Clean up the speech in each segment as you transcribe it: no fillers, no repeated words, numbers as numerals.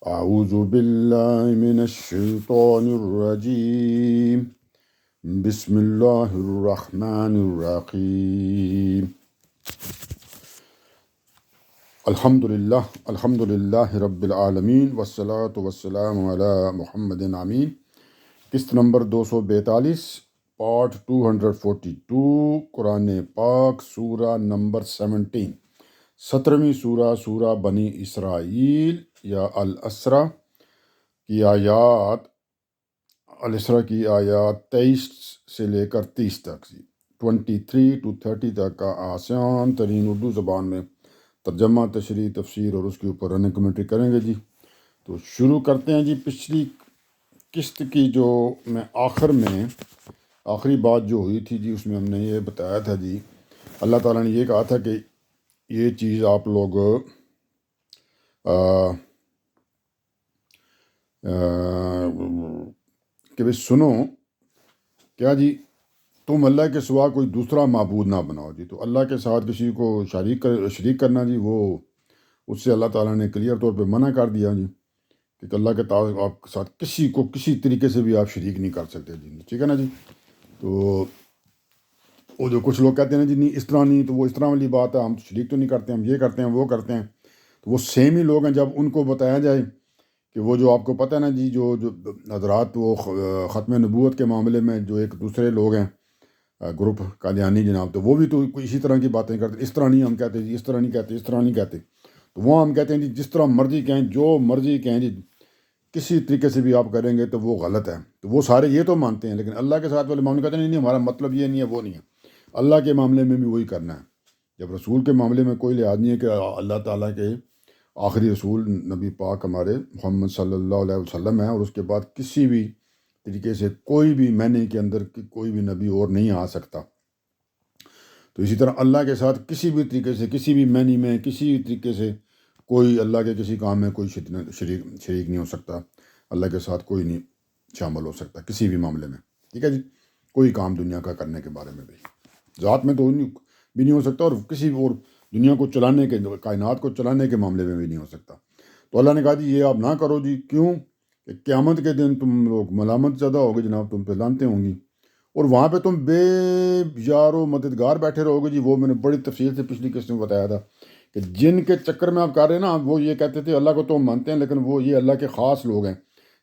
اعوذ باللہ من الشیطان الرجیم بسم اللہ الرحمن الرحیم الحمدللہ رب العالمین والصلاة والسلام علی محمد امین۔ قسط نمبر 242، پارٹ 242، قرآن پاک، سورہ نمبر 17، 17ویں سورہ بنی اسرائیل یا الاسرا کی آیات، الاسرا کی آیات 23 سے لے کر 30 تک، 23 to 30 تک کا آسان ترین اردو زبان میں ترجمہ، تشریح، تفسیر اور اس کے اوپر رننگ کمنٹری کریں گے جی۔ تو شروع کرتے ہیں جی۔ پچھلی قسط کی جو میں آخری بات جو ہوئی تھی جی، اس میں ہم نے یہ بتایا تھا جی، اللہ تعالیٰ نے یہ کہا تھا کہ یہ چیز آپ لوگ کہ بھئی سنو، کیا جی، تم اللہ کے سوا کوئی دوسرا معبود نہ بناؤ جی۔ تو اللہ کے ساتھ کسی کو شریک کرنا جی، وہ اس سے اللہ تعالیٰ نے کلیئر طور پہ منع کر دیا جی، کہ اللہ کے آپ کے ساتھ کسی کو کسی طریقے سے بھی آپ شریک نہیں کر سکتے جی، ٹھیک ہے نا جی۔ تو وہ جو کچھ لوگ کہتے ہیں نا جی، نہیں اس طرح نہیں، تو وہ اس طرح والی بات ہے، ہم شریک تو نہیں کرتے، ہم یہ کرتے ہیں وہ کرتے ہیں، تو وہ سیم ہی لوگ ہیں۔ جب ان کو بتایا جائے کہ وہ جو آپ کو پتہ ہے نا جی، جو حضرات وہ ختم نبوت کے معاملے میں جو ایک دوسرے لوگ ہیں، گروپ قادیانی جناب، تو وہ بھی تو اسی طرح کی باتیں کرتے، اس طرح نہیں ہم کہتے جی، اس طرح نہیں کہتے، اس طرح نہیں کہتے، تو وہ ہم کہتے ہیں جی جس طرح مرضی کہیں، جو مرضی کہیں جی، کسی طریقے سے بھی آپ کریں گے تو وہ غلط ہے۔ تو وہ سارے یہ تو مانتے ہیں، لیکن اللہ کے ساتھ والے معاملے کہتے ہیں نہیں، ہمارا مطلب یہ نہیں ہے، وہ نہیں ہے۔ اللہ کے معاملے میں بھی وہی کرنا ہے۔ جب رسول کے معاملے میں کوئی لحاظ نہیں ہے کہ اللہ تعالیٰ کے آخری رسول نبی پاک ہمارے محمد صلی اللہ علیہ وسلم ہیں، اور اس کے بعد کسی بھی طریقے سے کوئی بھی معنی کے اندر کوئی بھی نبی اور نہیں آ سکتا، تو اسی طرح اللہ کے ساتھ کسی بھی طریقے سے، کسی بھی معنی میں، کسی بھی طریقے سے کوئی اللہ کے کسی کام میں کوئی شریک نہیں ہو سکتا۔ اللہ کے ساتھ کوئی نہیں شامل ہو سکتا کسی بھی معاملے میں، ٹھیک ہے جی۔ کوئی کام دنیا کا کرنے کے بارے میں بھی، ذات میں تو بھی نہیں ہو سکتا، اور کسی اور دنیا کو چلانے کے، کائنات کو چلانے کے معاملے میں بھی نہیں ہو سکتا۔ تو اللہ نے کہا جی یہ آپ نہ کرو جی، کیوں کہ قیامت کے دن تم لوگ ملامت زیادہ ہوگے جناب، تم پہ لانتیں ہوں گی، اور وہاں پہ تم بے یار و مددگار بیٹھے رہو گے جی۔ وہ میں نے بڑی تفصیل سے پچھلی قسط میں بتایا تھا کہ جن کے چکر میں آپ کر رہے ہیں نا، وہ یہ کہتے تھے اللہ کو تو ہم مانتے ہیں، لیکن وہ یہ اللہ کے خاص لوگ ہیں،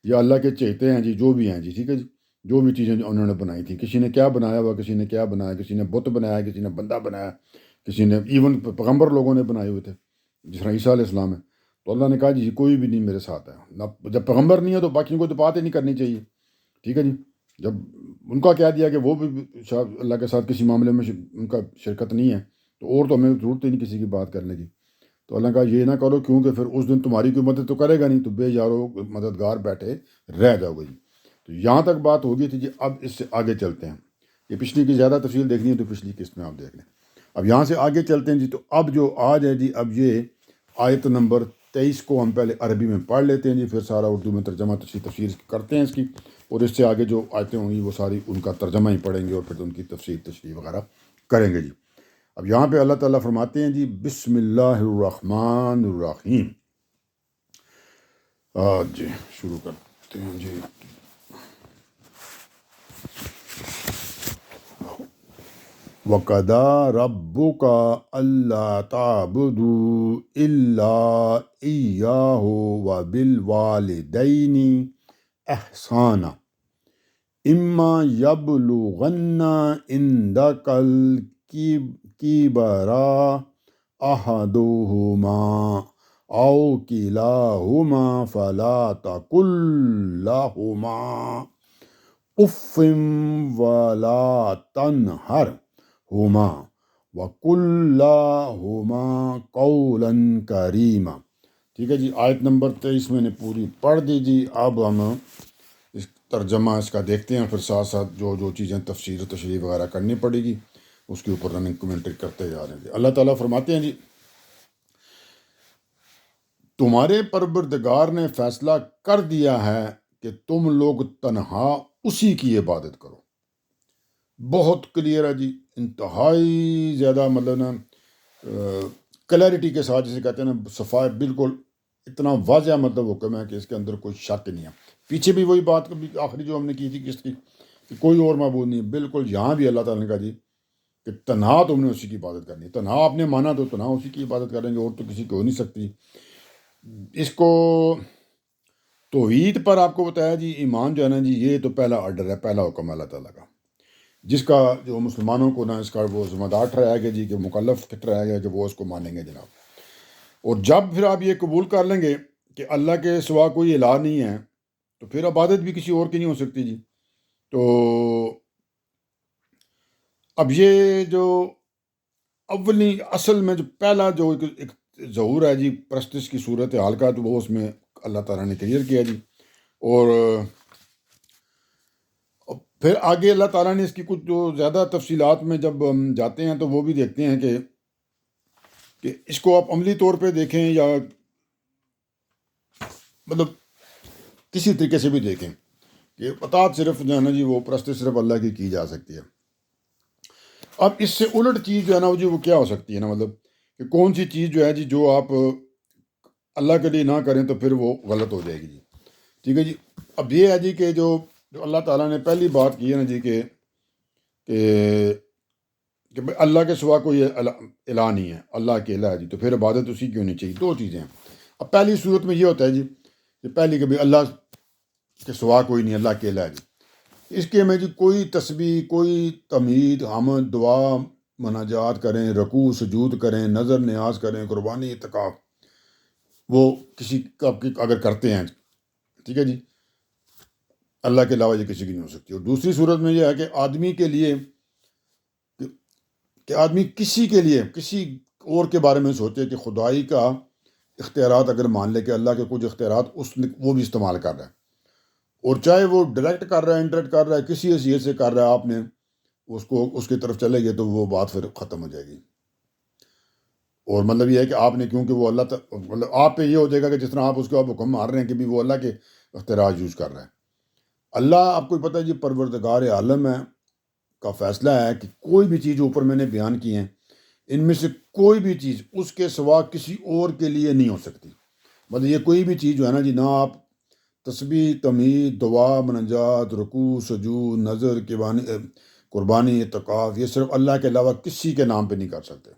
یا اللہ کے چہتے ہیں جی، جو بھی ہیں جی، ٹھیک ہے جی۔ جو بھی چیزیں انہوں نے بنائی تھی، کسی نے کیا بنایا ہوا، کسی نے کیا بنایا، کسی نے بت بنایا، کسی نے بندہ بنایا، کسی نے ایون پیغمبر لوگوں نے بنائے ہوئے تھے، جس طرح عیسیٰ علیہ السلام ہے۔ تو اللہ نے کہا جی کوئی بھی نہیں میرے ساتھ ہے نہ، جب پیغمبر نہیں ہے تو باقیوں کو تو بات ہی نہیں کرنی چاہیے، ٹھیک ہے جی۔ جب ان کا کہہ دیا کہ وہ بھی اللہ کے ساتھ کسی معاملے میں ان کا شرکت نہیں ہے، تو اور تو ہمیں ضرورت ہی نہیں کسی کی بات کرنے کی۔ تو اللہ نے کہا یہ نہ کرو، کیونکہ پھر اس دن تمہاری کوئی مدد تو کرے گا نہیں، تو بے یارو مددگار بیٹھے رہ جاؤ گے جی۔ تو یہاں تک بات ہوگی تھی جی۔ اب اس سے آگے چلتے ہیں، یہ پچھلی کی زیادہ تفصیل دیکھنی ہے تو پچھلی قسط میں آپ دیکھ لیں۔ اب یہاں سے آگے چلتے ہیں جی۔ تو اب جو آج ہے جی، اب یہ آیت نمبر 23 کو ہم پہلے عربی میں پڑھ لیتے ہیں جی، پھر سارا اردو میں ترجمہ تفسیر کرتے ہیں اس کی، اور اس سے آگے جو آیتیں ہوں گی وہ ساری ان کا ترجمہ ہی پڑھیں گے، اور پھر ان کی تفسیر تشریح وغیرہ کریں گے جی۔ اب یہاں پہ اللہ تعالیٰ فرماتے ہیں جی، بسم اللہ الرحمن الرحیم۔ جی شروع کرتے ہیں جی۔ وَقَضَىٰ رَبُّكَ أَلَّا تَعْبُدُوا إِلَّا إِيَّاهُ وَبِالْوَالِدَيْنِ إِحْسَانًا إِمَّا يَبْلُغَنَّ عِندَكَ الْكِبَرَ أَحَدُهُمَا أَوْ كِلَاهُمَا فَلَا تَقُل لَّهُمَا اُفٍّ وَلَا تَنْهَرْهُمَا وَقُل لَّهُمَا قَوْلًا كَرِيمًا۔ ٹھیک ہے جی، آیت نمبر 23 میں نے پوری پڑھ دی جی۔ اب ہم اس ترجمہ اس کا دیکھتے ہیں، پھر ساتھ ساتھ جو چیزیں تفسیر و تشریح وغیرہ کرنی پڑے گی اس کے اوپر رننگ کمنٹری کرتے جا رہے ہیں جی۔ اللہ تعالیٰ فرماتے ہیں جی، تمہارے پروردگار نے فیصلہ کر دیا ہے کہ تم لوگ تنہا اسی کی عبادت کرو۔ بہت کلیئر ہے جی، انتہائی زیادہ، مطلب نا کلیئرٹی کے ساتھ، جسے کہتے ہیں نا صفائی، بالکل اتنا واضح مطلب حکم ہے کہ اس کے اندر کوئی شک نہیں ہے۔ پیچھے بھی وہی بات کبھی آخری جو ہم نے کی تھی کس کی، کہ کوئی اور معبود نہیں ہے، بالکل یہاں بھی اللہ تعالیٰ نے کہا جی کہ تنہا تم نے اسی کی عبادت کرنی ہے، تنہا آپ نے مانا تو تنہا اسی کی عبادت کریں گے، اور تو کسی کو ہو نہیں سکتی۔ اس کو توحید پر آپ کو بتایا جی، ایمان جو ہے نا جی، یہ تو پہلا آرڈر ہے، پہلا حکم ہے اللہ تعالیٰ کا، جس کا جو مسلمانوں کو نہ اس کا وہ ذمہ دار ٹھہرایا گیا جی، کہ مکلف ٹھہرایا گیا کہ وہ اس کو مانیں گے جناب۔ اور جب پھر آپ یہ قبول کر لیں گے کہ اللہ کے سوا کوئی الہ نہیں ہے، تو پھر عبادت بھی کسی اور کی نہیں ہو سکتی جی۔ تو اب یہ جو اولی اصل میں جو پہلا جو ایک ظہور ہے جی پرستش کی صورت حال کا، تو وہ اس میں اللہ تعالیٰ نے کلیئر کیا جی۔ اور پھر آگے اللہ تعالیٰ نے اس کی کچھ جو زیادہ تفصیلات میں جب ہم جاتے ہیں تو وہ بھی دیکھتے ہیں کہ اس کو آپ عملی طور پہ دیکھیں یا مطلب کسی طریقے سے بھی دیکھیں کہ اطاعت صرف جو ہے نا جی وہ پرستش صرف اللہ کی جا سکتی ہے۔ اب اس سے الٹ چیز جو ہے نا جی وہ کیا ہو سکتی ہے نا، مطلب کہ کون سی چیز جو ہے جی جو آپ اللہ کے لیے نہ کریں تو پھر وہ غلط ہو جائے گی جی، ٹھیک ہے جی۔ اب یہ ہے جی کہ جو اللہ تعالیٰ نے پہلی بات کی ہے نا جی کہ بھئی اللہ کے سوا کوئی الہ نہیں ہے، اللہ کے الہ ہے جی، تو پھر عبادت اسی کی ہونی چاہیے۔ دو چیزیں ہیں۔ اب پہلی صورت میں یہ ہوتا ہے جی کہ پہلی کہ بھئی اللہ کے سوا کوئی نہیں، اللہ کے الہ ہے جی، اس کے میں جی کوئی تسبیح، کوئی تمہید، حمد، دعا، مناجات کریں، رکوع سجود کریں، نظر نیاز کریں، قربانی اعتکاف، وہ کسی کا اگر کرتے ہیں، ٹھیک ہے جی، اللہ کے علاوہ یہ کسی کی نہیں ہو سکتی۔ اور دوسری صورت میں یہ ہے کہ آدمی کے لیے کہ آدمی کسی کے لیے کسی اور کے بارے میں سوچے کہ خدائی کا اختیارات اگر مان لے کہ اللہ کے کچھ اختیارات وہ بھی استعمال کر رہا ہے، اور چاہے وہ ڈائریکٹ کر رہا ہے، انڈائریکٹ کر رہا ہے، کسی حیثیت سے کر رہا ہے، آپ نے اس کی طرف چلے گئے تو وہ بات پھر ختم ہو جائے گی۔ اور مطلب یہ ہے کہ آپ نے کیونکہ وہ مطلب آپ پہ یہ ہو جائے گا کہ جس طرح آپ اس کو آپ حکم مار رہے ہیں کہ بھی وہ اللہ کے اختیارات یوز کر رہا ہے۔ اللہ آپ کو پتہ ہے جی پروردگار عالم ہے کا فیصلہ ہے کہ کوئی بھی چیز اوپر میں نے بیان کی ہیں، ان میں سے کوئی بھی چیز اس کے سوا کسی اور کے لیے نہیں ہو سکتی۔ مطلب یہ کوئی بھی چیز جو ہے نا جی، نہ آپ تسبیح، تمہید، دعا، مناجات، رکوع سجود، نظر، قربانی اعتکاف، یہ صرف اللہ کے علاوہ کسی کے نام پہ نہیں کر سکتے۔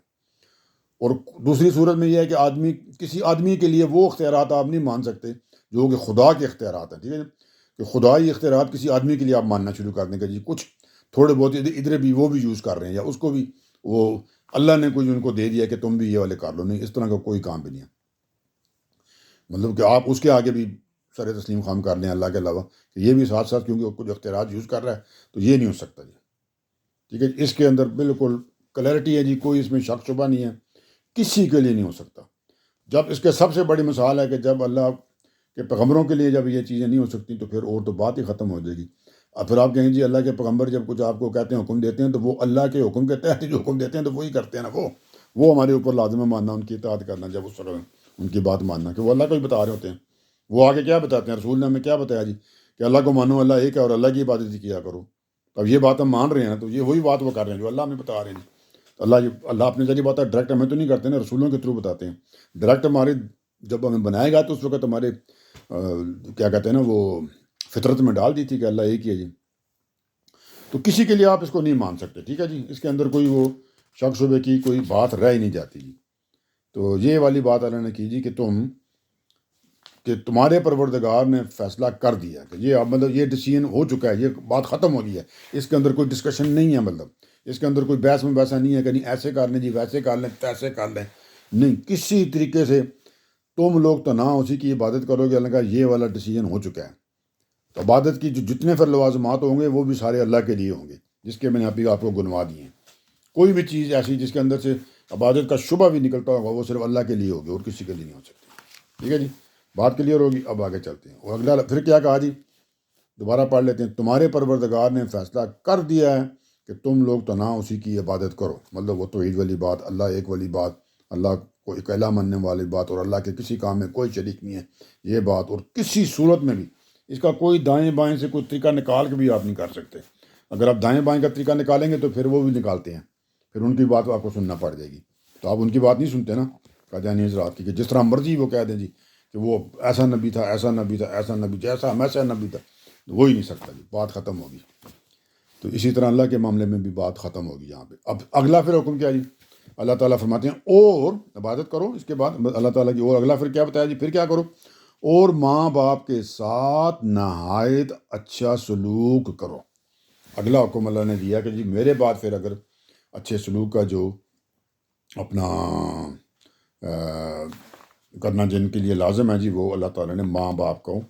اور دوسری صورت میں یہ ہے کہ کسی آدمی کے لیے وہ اختیارات آپ نہیں مان سکتے جو کہ خدا کے اختیارات ہیں، ٹھیک ہے، کہ خدائی اختیارات کسی آدمی کے لیے آپ ماننا شروع کر دیں گے جی، کچھ تھوڑے بہت ادھر بھی وہ بھی یوز کر رہے ہیں، یا اس کو بھی وہ اللہ نے کچھ ان کو دے دیا کہ تم بھی یہ والے کر لو، نہیں، اس طرح کا کوئی کام بھی نہیں ہے۔ مطلب کہ آپ اس کے آگے بھی سر تسلیم خام کر لیں اللہ کے علاوہ، کہ یہ بھی ساتھ ساتھ کیونکہ کچھ اختیارات یوز کر رہا ہے تو یہ نہیں ہو سکتا جی، ٹھیک ہے۔ اس کے اندر بالکل کلیئرٹی ہے جی، کوئی اس میں شک شبہ نہیں ہے، کسی کے لیے نہیں ہو سکتا۔ جب اس کے سب سے بڑی مثال ہے کہ جب اللہ کے پیغمبروں کے لیے جب یہ چیزیں نہیں ہو سکتی تو پھر اور تو بات ہی ختم ہو جائے گی۔ اب پھر آپ کہیں جی اللہ کے پیغمبر جب کچھ آپ کو کہتے ہیں، حکم دیتے ہیں، تو وہ اللہ کے حکم کے تحت جو حکم دیتے ہیں تو وہی کرتے ہیں نا، وہ ہمارے اوپر لازم ہے ماننا، ان کی اطاعت کرنا، جب اس وقت ان کی بات ماننا کہ وہ اللہ کو ہی بتا رہے ہوتے ہیں۔ وہ آگے کیا بتاتے ہیں، رسول نے ہمیں کیا بتایا جی کہ اللہ کو مانو، اللہ ایک ہے اور اللہ کی عبادت ہی کیا کرو۔ تو اب یہ بات ہم مان رہے ہیں نا، تو یہ وہی بات وہ کر رہے ہیں جو اللہ ہمیں بتا رہے ہیں جی۔ تو اللہ اپنے ذریعے بات ہے، ڈائریکٹ ہمیں تو نہیں کرتے نا، رسولوں کے تھرو بتاتے ہیں۔ ڈائریکٹ ہمارے جب ہمیں بنائے گا تو اس وقت ہمارے کیا کہتے ہیں نا، وہ فطرت میں ڈال دی تھی کہ اللہ ایک ہی ہے جی۔ تو کسی کے لیے آپ اس کو نہیں مان سکتے، ٹھیک ہے جی، اس کے اندر کوئی وہ شک شبے کی کوئی بات رہ ہی نہیں جاتی جی۔ تو یہ والی بات اللہ نے کی جی کہ تمہارے پروردگار نے فیصلہ کر دیا کہ یہ اب مطلب یہ ڈیسیژن ہو چکا ہے، یہ بات ختم ہو گئی ہے، اس کے اندر کوئی ڈسکشن نہیں ہے، مطلب اس کے اندر کوئی بحث میں ویسا نہیں ہے کہ نہیں ایسے کر لیں جی، ویسے کر لیں، تیسے کر لیں، نہیں، کسی طریقے سے تم لوگ تو نہ اسی کی عبادت کرو گے، اللہ کا یہ والا ڈیسیژن ہو چکا ہے۔ تو عبادت کی جتنے پھر لوازمات ہوں گے وہ بھی سارے اللہ کے لیے ہوں گے، جس کے میں نے ابھی آپ کو گنوا دیے ہیں۔ کوئی بھی چیز ایسی جس کے اندر سے عبادت کا شبہ بھی نکلتا ہوگا وہ صرف اللہ کے لیے ہوگی اور کسی کے لیے نہیں ہو سکتی، ٹھیک ہے جی، بات کلیئر ہوگی۔ اب آگے چلتے ہیں، اور اگلا پھر کیا کہا جی، دوبارہ پڑھ لیتے ہیں۔ تمہارے پروردگار نے فیصلہ کر دیا ہے کہ تم لوگ تو نہ اسی کی عبادت کرو، مطلب وہ توحید والی بات، اللہ ایک والی بات، اللہ کو اکیلا ماننے والی بات، اور اللہ کے کسی کام میں کوئی شریک نہیں ہے، یہ بات، اور کسی صورت میں بھی اس کا کوئی دائیں بائیں سے کوئی طریقہ نکال کے بھی آپ نہیں کر سکتے۔ اگر آپ دائیں بائیں کا طریقہ نکالیں گے تو پھر وہ بھی نکالتے ہیں، پھر ان کی بات آپ کو سننا پڑ جائے گی، تو آپ ان کی بات نہیں سنتے نا قادیانی حضرات کی، کہ جس طرح مرضی وہ کہہ دیں جی کہ وہ ایسا نبی تھا، ایسا نبی تھا، ایسا نبی، جیسا ویسا نبی تھا، ہو ہی نہیں سکتا جی، بات ختم ہوگی۔ تو اسی طرح اللہ کے معاملے میں بھی بات ختم ہوگی یہاں پہ۔ اب اگلا پھر حکم کیا جی؟ اللہ تعالیٰ فرماتے ہیں اور عبادت کرو، اس کے بعد اللہ تعالیٰ کی اور اگلا پھر کیا بتایا جی؟ پھر کیا کرو؟ اور ماں باپ کے ساتھ نہایت اچھا سلوک کرو۔ اگلا حکم اللہ نے دیا کہ جی میرے بعد پھر اگر اچھے سلوک کا جو اپنا کرنا جن کے لیے لازم ہے جی، وہ اللہ تعالیٰ نے ماں باپ کو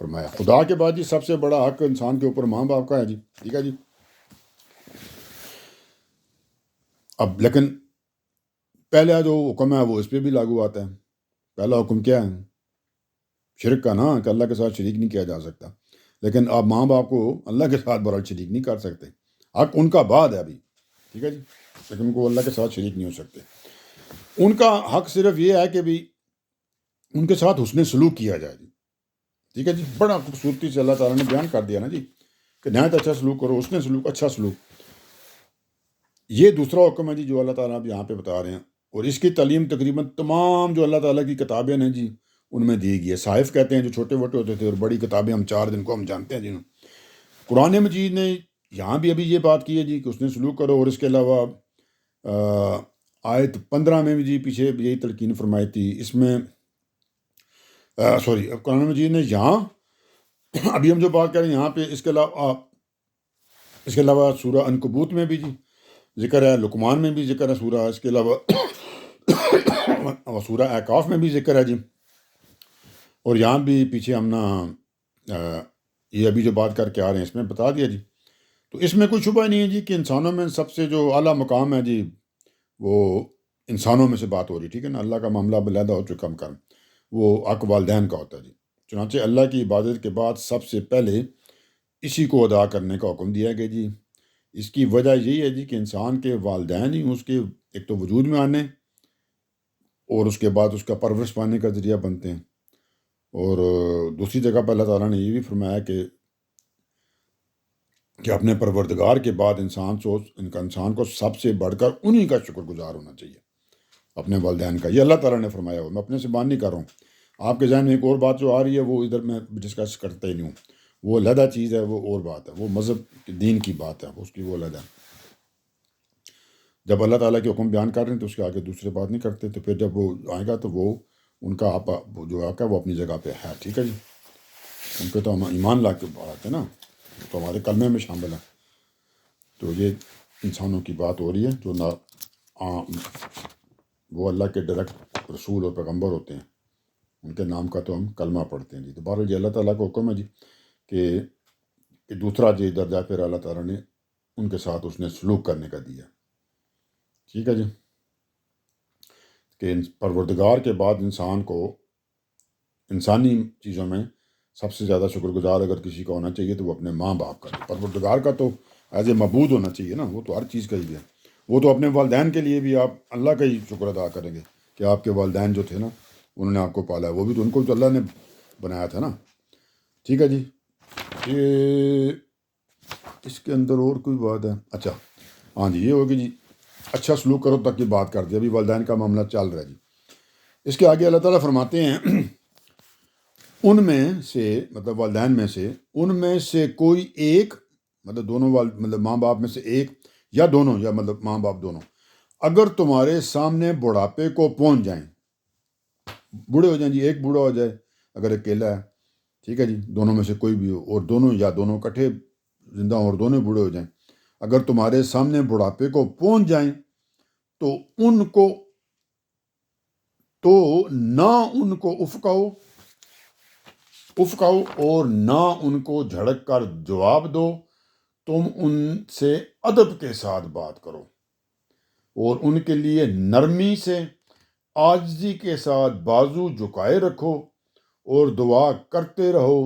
فرمایا۔ خدا کے بعد جی سب سے بڑا حق انسان کے اوپر ماں باپ کا ہے جی، ٹھیک ہے جی۔ اب لیکن پہلا جو حکم ہے وہ اس پہ بھی لاگو آتا ہے۔ پہلا حکم کیا ہے؟ شرک کا نا، کہ اللہ کے ساتھ شریک نہیں کیا جا سکتا۔ لیکن آپ ماں باپ کو اللہ کے ساتھ برحال شریک نہیں کر سکتے، حق ان کا بعد ہے ابھی، ٹھیک ہے جی، لیکن ان کو اللہ کے ساتھ شریک نہیں ہو سکتے۔ ان کا حق صرف یہ ہے کہ بھی ان کے ساتھ حسن سلوک کیا جائے جی، ٹھیک ہے جی۔ بڑا خوبصورتی سے اللہ تعالیٰ نے بیان کر دیا نا جی کہ نہایت اچھا سلوک کرو، حسن سلوک، اچھا سلوک۔ یہ دوسرا حکم ہے جی جو اللہ تعالیٰ اب یہاں پہ بتا رہے ہیں، اور اس کی تعلیم تقریباً تمام جو اللہ تعالیٰ کی کتابیں ہیں جی ان میں دی گئی ہے۔ صحائف کہتے ہیں جو چھوٹے موٹے ہوتے تھے، اور بڑی کتابیں ہم 4 دن کو ہم جانتے ہیں جی۔ قرآن مجید نے یہاں بھی ابھی یہ بات کی ہے جی کہ اس نے سلوک کرو، اور اس کے علاوہ آیت 15 میں بھی جی پیچھے یہی تلقین فرمائی تھی۔ اس میں قرآن مجید نے یہاں ابھی ہم جو بات کریں یہاں پہ، اس کے علاوہ سورہ عنکبوت میں بھی جی ذکر ہے، لقمان میں بھی ذکر ہے سورہ، اس کے علاوہ سورہ اعقاف میں بھی ذکر ہے جی، اور یہاں بھی پیچھے ہم یہ ابھی جو بات کر کے آ رہے ہیں اس میں بتا دیا جی۔ تو اس میں کوئی شبہ نہیں ہے جی کہ انسانوں میں سب سے جو اعلیٰ مقام ہے جی وہ انسانوں میں سے بات ہو رہی، ٹھیک ہے نا۔ اللہ کا معاملہ علیحدہ ہو چکا ہم کرم، وہ حق والدین کا ہوتا ہے جی۔ چنانچہ اللہ کی عبادت کے بعد سب سے پہلے اسی کو ادا کرنے کا حکم دیا گیا جی۔ اس کی وجہ یہی ہے جی کہ انسان کے والدین ہی اس کے ایک تو وجود میں آنے اور اس کے بعد اس کا پرورش پانے کا ذریعہ بنتے ہیں، اور دوسری جگہ پر اللہ تعالیٰ نے یہ بھی فرمایا کہ اپنے پروردگار کے بعد انسان کو سب سے بڑھ کر انہی کا شکر گزار ہونا چاہیے، اپنے والدین کا۔ یہ اللہ تعالیٰ نے فرمایا ہوا، میں اپنے سے بات نہیں کر رہا ہوں۔ آپ کے ذہن میں ایک اور بات جو آ رہی ہے وہ ادھر میں ڈسکس کرتا ہی نہیں ہوں، وہ علیحدہ چیز ہے، وہ اور بات ہے، وہ مذہب دین کی بات ہے، اس کی وہ علیحدہ۔ جب اللہ تعالیٰ کے حکم بیان کر رہے ہیں تو اس کے آگے دوسرے بات نہیں کرتے، تو پھر جب وہ آئے گا تو وہ ان کا جو حق ہے وہ اپنی جگہ پہ ہے، ٹھیک ہے جی۔ ان پہ تو ہم ایمان لا کے بات ہے نا، تو ہمارے کلمے میں شامل ہے۔ تو یہ انسانوں کی بات ہو رہی ہے جو وہ اللہ کے ڈائریکٹ رسول اور پیغمبر ہوتے ہیں، ان کے نام کا تو ہم کلمہ پڑھتے ہیں جی۔ تو بہرحال یہ اللہ تعالیٰ کا حکم ہے جی کہ دوسرا جی درجہ پھر اللہ تعالیٰ نے ان کے ساتھ اس نے سلوک کرنے کا دیا، ٹھیک ہے جی۔ کہ پروردگار کے بعد انسان کو انسانی چیزوں میں سب سے زیادہ شکر گزار اگر کسی کا ہونا چاہیے تو وہ اپنے ماں باپ کا۔ پروردگار کا تو ایز اے معبود ہونا چاہیے نا، وہ تو ہر چیز کا ہی ہے، وہ تو اپنے والدین کے لیے بھی آپ اللہ کا ہی شکر ادا کریں گے کہ آپ کے والدین جو تھے نا انہوں نے آپ کو پالا ہے، وہ بھی تو ان کو تو اللہ نے بنایا تھا نا، ٹھیک ہے جی۔ یہ اس کے اندر اور کوئی بات ہے؟ اچھا ہاں جی، یہ ہوگی جی اچھا سلوک کرو تک کی بات کر دی، ابھی والدین کا معاملہ چل رہا ہے جی۔ اس کے آگے اللہ تعالیٰ فرماتے ہیں ان میں سے مطلب والدین میں سے ان میں سے کوئی ایک مطلب دونوں مطلب ماں باپ میں سے ایک یا دونوں یا مطلب ماں باپ دونوں اگر تمہارے سامنے بڑھاپے کو پہنچ جائیں، بوڑھے ہو جائیں جی، ایک بوڑھا ہو جائے اگر اکیلا ہے، ٹھیک ہے جی، دونوں میں سے کوئی بھی ہو، اور دونوں یا دونوں اکٹھے زندہ ہوں اور دونوں بوڑھے ہو جائیں، اگر تمہارے سامنے بڑھاپے کو پہنچ جائیں تو نہ ان کو افکاؤ اور نہ ان کو جھڑک کر جواب دو، تم ان سے ادب کے ساتھ بات کرو اور ان کے لیے نرمی سے عاجزی کے ساتھ بازو جھکائے رکھو، اور دعا کرتے رہو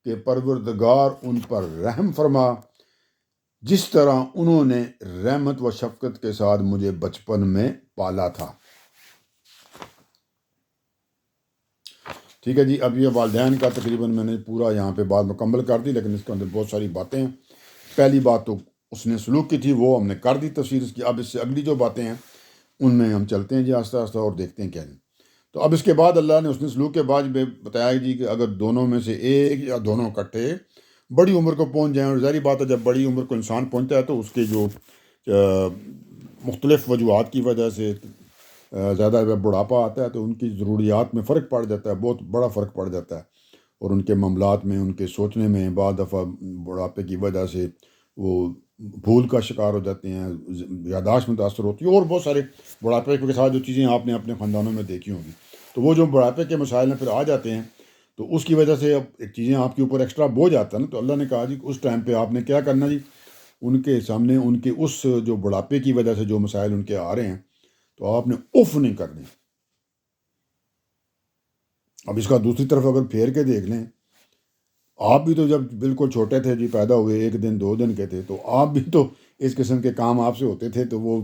کہ پروردگار ان پر رحم فرما جس طرح انہوں نے رحمت و شفقت کے ساتھ مجھے بچپن میں پالا تھا، ٹھیک ہے جی۔ اب یہ والدین کا تقریباً میں نے پورا یہاں پہ بات مکمل کر دی، لیکن اس کے اندر بہت ساری باتیں ہیں۔ پہلی بات تو اس نے سلوک کی تھی، وہ ہم نے کر دی تفسیر اس کی۔ اب اس سے اگلی جو باتیں ہیں ان میں ہم چلتے ہیں جی آہستہ آہستہ اور دیکھتے ہیں کیا ہے۔ تو اب اس کے بعد اللہ نے حسن سلوک کے بعد بتایا جی کہ اگر دونوں میں سے ایک یا دونوں اکٹھے بڑی عمر کو پہنچ جائیں، اور ظاہری بات ہے جب بڑی عمر کو انسان پہنچتا ہے تو اس کے جو مختلف وجوہات کی وجہ سے زیادہ جب بڑھاپا آتا ہے تو ان کی ضروریات میں فرق پڑ جاتا ہے، بہت بڑا فرق پڑ جاتا ہے، اور ان کے معاملات میں، ان کے سوچنے میں بعض دفعہ بڑھاپے کی وجہ سے وہ بھول کا شکار ہو جاتے ہیں، یادداشت متاثر ہوتی ہے، اور بہت سارے بڑھاپے کے ساتھ جو چیزیں آپ نے اپنے خاندانوں میں دیکھی ہوں گی، تو وہ جو بڑھاپے کے مسائل میں پھر آ جاتے ہیں تو اس کی وجہ سے اب ایک چیزیں آپ کے اوپر ایکسٹرا بوجھ آتا ہے نا، تو اللہ نے کہا جی اس ٹائم پہ آپ نے کیا کرنا جی، ان کے سامنے ان کے اس جو بڑھاپے کی وجہ سے جو مسائل ان کے آ رہے ہیں تو آپ نے اف نہیں کرنی۔ اب اس کا دوسری طرف اگر پھیر کے دیکھ لیں، آپ بھی تو جب بالکل چھوٹے تھے جی، پیدا ہوئے 1 دن 2 دن کے تھے، تو آپ بھی تو اس قسم کے کام آپ سے ہوتے تھے، تو وہ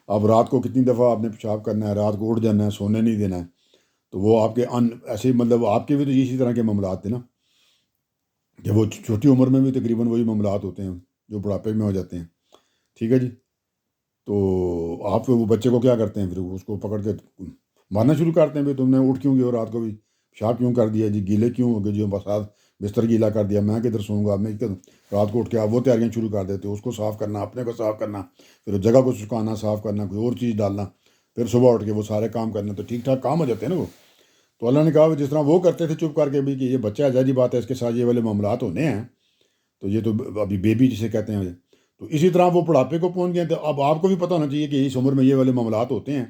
اب رات کو کتنی دفعہ آپ نے پیشاب کرنا ہے، رات کو اٹھ جانا ہے، سونے نہیں دینا ہے، تو وہ آپ کے ایسے مطلب آپ کے بھی تو اسی طرح کے معاملات تھے نا، کہ وہ چھوٹی عمر میں بھی تقریباً وہی معاملات ہوتے ہیں جو بڑھاپے میں ہو جاتے ہیں، ٹھیک ہے جی۔ تو آپ وہ بچے کو کیا کرتے ہیں، پھر اس کو پکڑ کے مارنا شروع کرتے ہیں، بھائی تم نے اٹھ کیوں گئے ہو رات کو بھی، پیشاب کیوں کر دیا جی، گیلے کیوں ہو گئے جی، بس بستر گیلا کر دیا، میں کدھر سوؤں گا، میں رات کو اٹھ کے آپ وہ تیاریاں شروع کر دیتے، اس کو صاف کرنا، اپنے کو صاف کرنا، پھر اس جگہ کو سکھانا، صاف کرنا، کوئی اور چیز ڈالنا، پھر صبح اٹھ کے وہ سارے کام کرنا، تو ٹھیک ٹھاک کام ہو جاتے ہیں نا وہ۔ تو اللہ نے کہا جس طرح وہ کرتے تھے چپ کر کے بھی کہ یہ بچہ ہے، ظاہری بات ہے اس کے ساتھ یہ والے معاملات ہونے ہیں، تو یہ تو ابھی بیبی جسے کہتے ہیں، تو اسی طرح وہ بڑھاپے کو پہنچ گئے، تو اب آپ کو بھی پتہ ہونا چاہیے کہ اس عمر میں یہ والے معاملات ہوتے ہیں،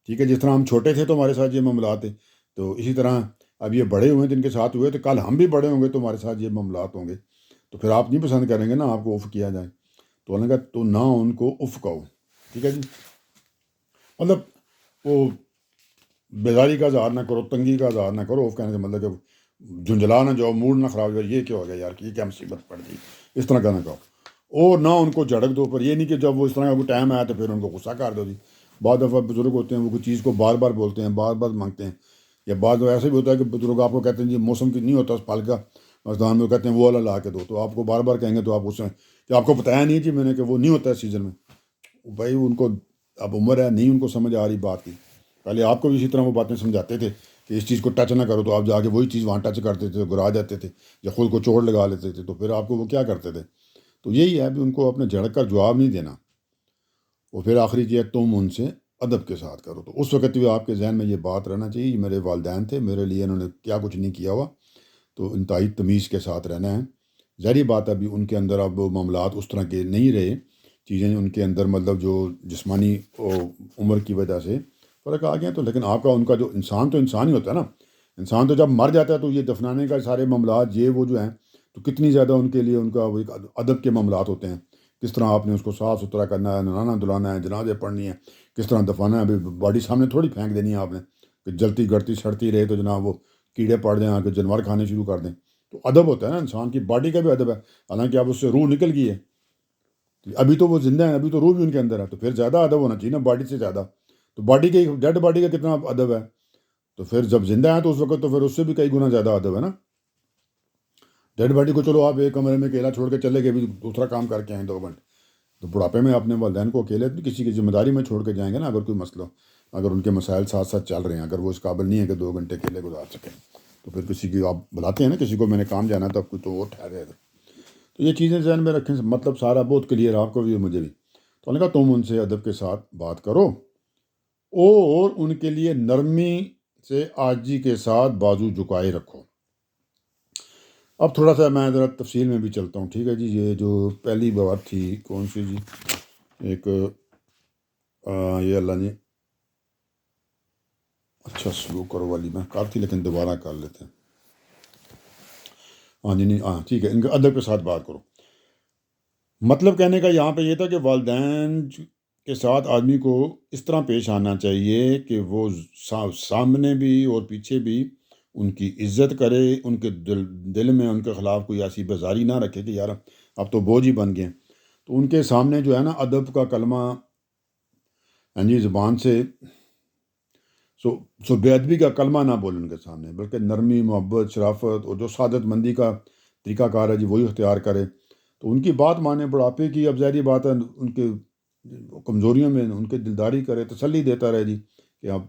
ٹھیک ہے، جس طرح ہم چھوٹے تھے تو ہمارے ساتھ یہ معاملات تھے، تو اسی طرح اب یہ بڑے ہوئے جن کے ساتھ ہوئے، تو کل ہم بھی بڑے ہوں گے تو ہمارے ساتھ یہ معاملات ہوں گے، تو پھر آپ نہیں پسند کریں گے نا آپ کو اف کیا جائے، تو اللہ نے کہا تو نہ ان کو اف کہو، ٹھیک ہے جی، مطلب وہ بیزاری کا اظہار نہ کرو، تنگی کا اظہار نہ کرو، اف کہنے کا مطلب کہ جھنجھلا نہ جاؤ، موڈ نہ خراب ہو جائے، یہ کیا ہو گیا یار، یہ کیا مصیبت پڑ گئی، اس طرح کا نہ کہو، اور نہ ان کو جھڑک دو، پر یہ نہیں کہ جب وہ اس طرح کا کوئی ٹائم آیا تو پھر ان کو غصہ کر دو جی۔ بعض دفعہ بزرگ ہوتے ہیں وہ کوئی چیز کو بار بار بولتے ہیں، بار بار مانگتے ہیں، یا بعض دفعہ ایسے بھی ہوتا ہے کہ بزرگ آپ کو کہتے ہیں جی موسم کی نہیں ہوتا اس پھل کا مسدان میں، وہ کہتے ہیں وہ والا لا کے دو، تو آپ کو بار بار کہیں گے تو آپ اس میں کہ آپ کو بتایا نہیں جی میں نے کہ وہ نہیں ہوتا ہے سیزن میں، بھائی ان کو اب عمر ہے، نہیں ان کو سمجھ آ رہی بات کی، پہلے آپ کو بھی اسی طرح وہ باتیں سمجھاتے تھے کہ اس چیز کو ٹچ نہ کرو، تو آپ جا کے وہی چیز وہاں ٹچ کرتے تھے، گرا جاتے تھے، یا خود کو چوٹ لگا لیتے تھے، تو پھر آپ کو وہ کیا کرتے تھے، تو یہی ہے بھی ان کو اپنے جھڑک کا جواب نہیں دینا، اور پھر آخری چیز ہے تم ان سے ادب کے ساتھ کرو، تو اس وقت بھی آپ کے ذہن میں یہ بات رہنا چاہیے یہ میرے والدین تھے، میرے لیے انہوں نے کیا کچھ نہیں کیا ہوا، تو انتہائی تمیز کے ساتھ رہنا ہے۔ ظاہری بات ابھی ان کے اندر اب معاملات اس طرح کے نہیں رہے، چیزیں ان کے اندر مطلب جو جسمانی عمر کی وجہ سے فرق آ گیا، تو لیکن آپ کا ان کا جو انسان تو انسان ہی ہوتا ہے نا، انسان تو جب مر جاتا ہے تو یہ دفنانے کا سارے معاملات یہ وہ جو ہیں تو کتنی زیادہ ان کے لیے ان کا وہ ایک ادب کے معاملات ہوتے ہیں، کس طرح آپ نے اس کو صاف ستھرا کرنا ہے، نہلانا دھلانا ہے، جنازے پڑھنی ہے، کس طرح دفنانا ہے، ابھی باڈی سامنے تھوڑی پھینک دینی ہے آپ نے کہ جلتی گڑتی سڑتی رہے تو جناب وہ کیڑے پڑ جائیں، آ کے جانور کھانے شروع کر دیں، تو ادب ہوتا ہے نا، انسان کی باڈی کا بھی ادب ہے، حالانکہ اب اس سے روح نکل گئی ہے، ابھی تو وہ زندہ ہیں، ابھی تو روح بھی ان کے اندر ہے، تو پھر زیادہ ادب ہونا چاہیے نا باڈی سے زیادہ، تو باڈی کے ڈیڈ باڈی کا کتنا ادب ہے، تو پھر جب زندہ ہیں تو اس وقت تو پھر اس سے بھی کئی گنا زیادہ ادب ہے نا۔ ڈیڈ باڈی کو چلو آپ ایک کمرے میں اکیلا چھوڑ کے چلے گئے بھی دوسرا کام کر کے آئیں 2 گھنٹے، تو بڑھاپے میں اپنے والدین کو اکیلے کسی کی ذمہ داری میں چھوڑ کے جائیں گے نا، اگر کوئی مسئلہ، اگر ان کے مسائل ساتھ ساتھ چل رہے ہیں، اگر وہ اس قابل نہیں ہے کہ 2 گھنٹے اکیلے گزار سکیں، تو پھر کسی کی آپ بلاتے ہیں نا، کسی کو میں نے کام جانا تھا کوئی تو وہ ٹھہرے گا، تو یہ چیزیں ذہن میں رکھیں، مطلب سارا بہت کلیئر آپ کو بھی اور مجھے بھی، تو نے کہا تم ان سے ادب کے ساتھ بات کرو، اور ان کے لیے نرمی سے عاجزی کے ساتھ بازو جھکائے رکھو۔ اب تھوڑا سا میں ذرا تفصیل میں بھی چلتا ہوں، ٹھیک ہے جی۔ یہ جو پہلی بات تھی کون سی جی، ایک یہ اللہ نے اچھا سلوک کرو والی میں کر تھی لیکن دوبارہ کر لیتے ہیں، ہاں جی، نہیں ہاں ٹھیک ہے، ان کے ادب کے ساتھ بات کرو، مطلب کہنے کا یہاں پہ یہ تھا کہ والدین کے ساتھ آدمی کو اس طرح پیش آنا چاہیے کہ وہ سامنے بھی اور پیچھے بھی ان کی عزت کرے، ان کے دل میں ان کے خلاف کوئی ایسی بیزاری نہ رکھے کہ یار اب تو بوجھ ہی بن گئے، تو ان کے سامنے جو ہے نا ادب کا کلمہ ہاں جی زبان سے سو بے ادبی کا کلمہ نہ بولے ان کے سامنے، بلکہ نرمی، محبت، شرافت اور جو سعادت مندی کا طریقہ کار ہے جی وہی اختیار کرے، تو ان کی بات مانے، بڑھاپے کی اب ظاہری بات ہے ان کے کمزوریوں میں ان کے دلداری کرے، تسلی دیتا رہے جی کہ اب،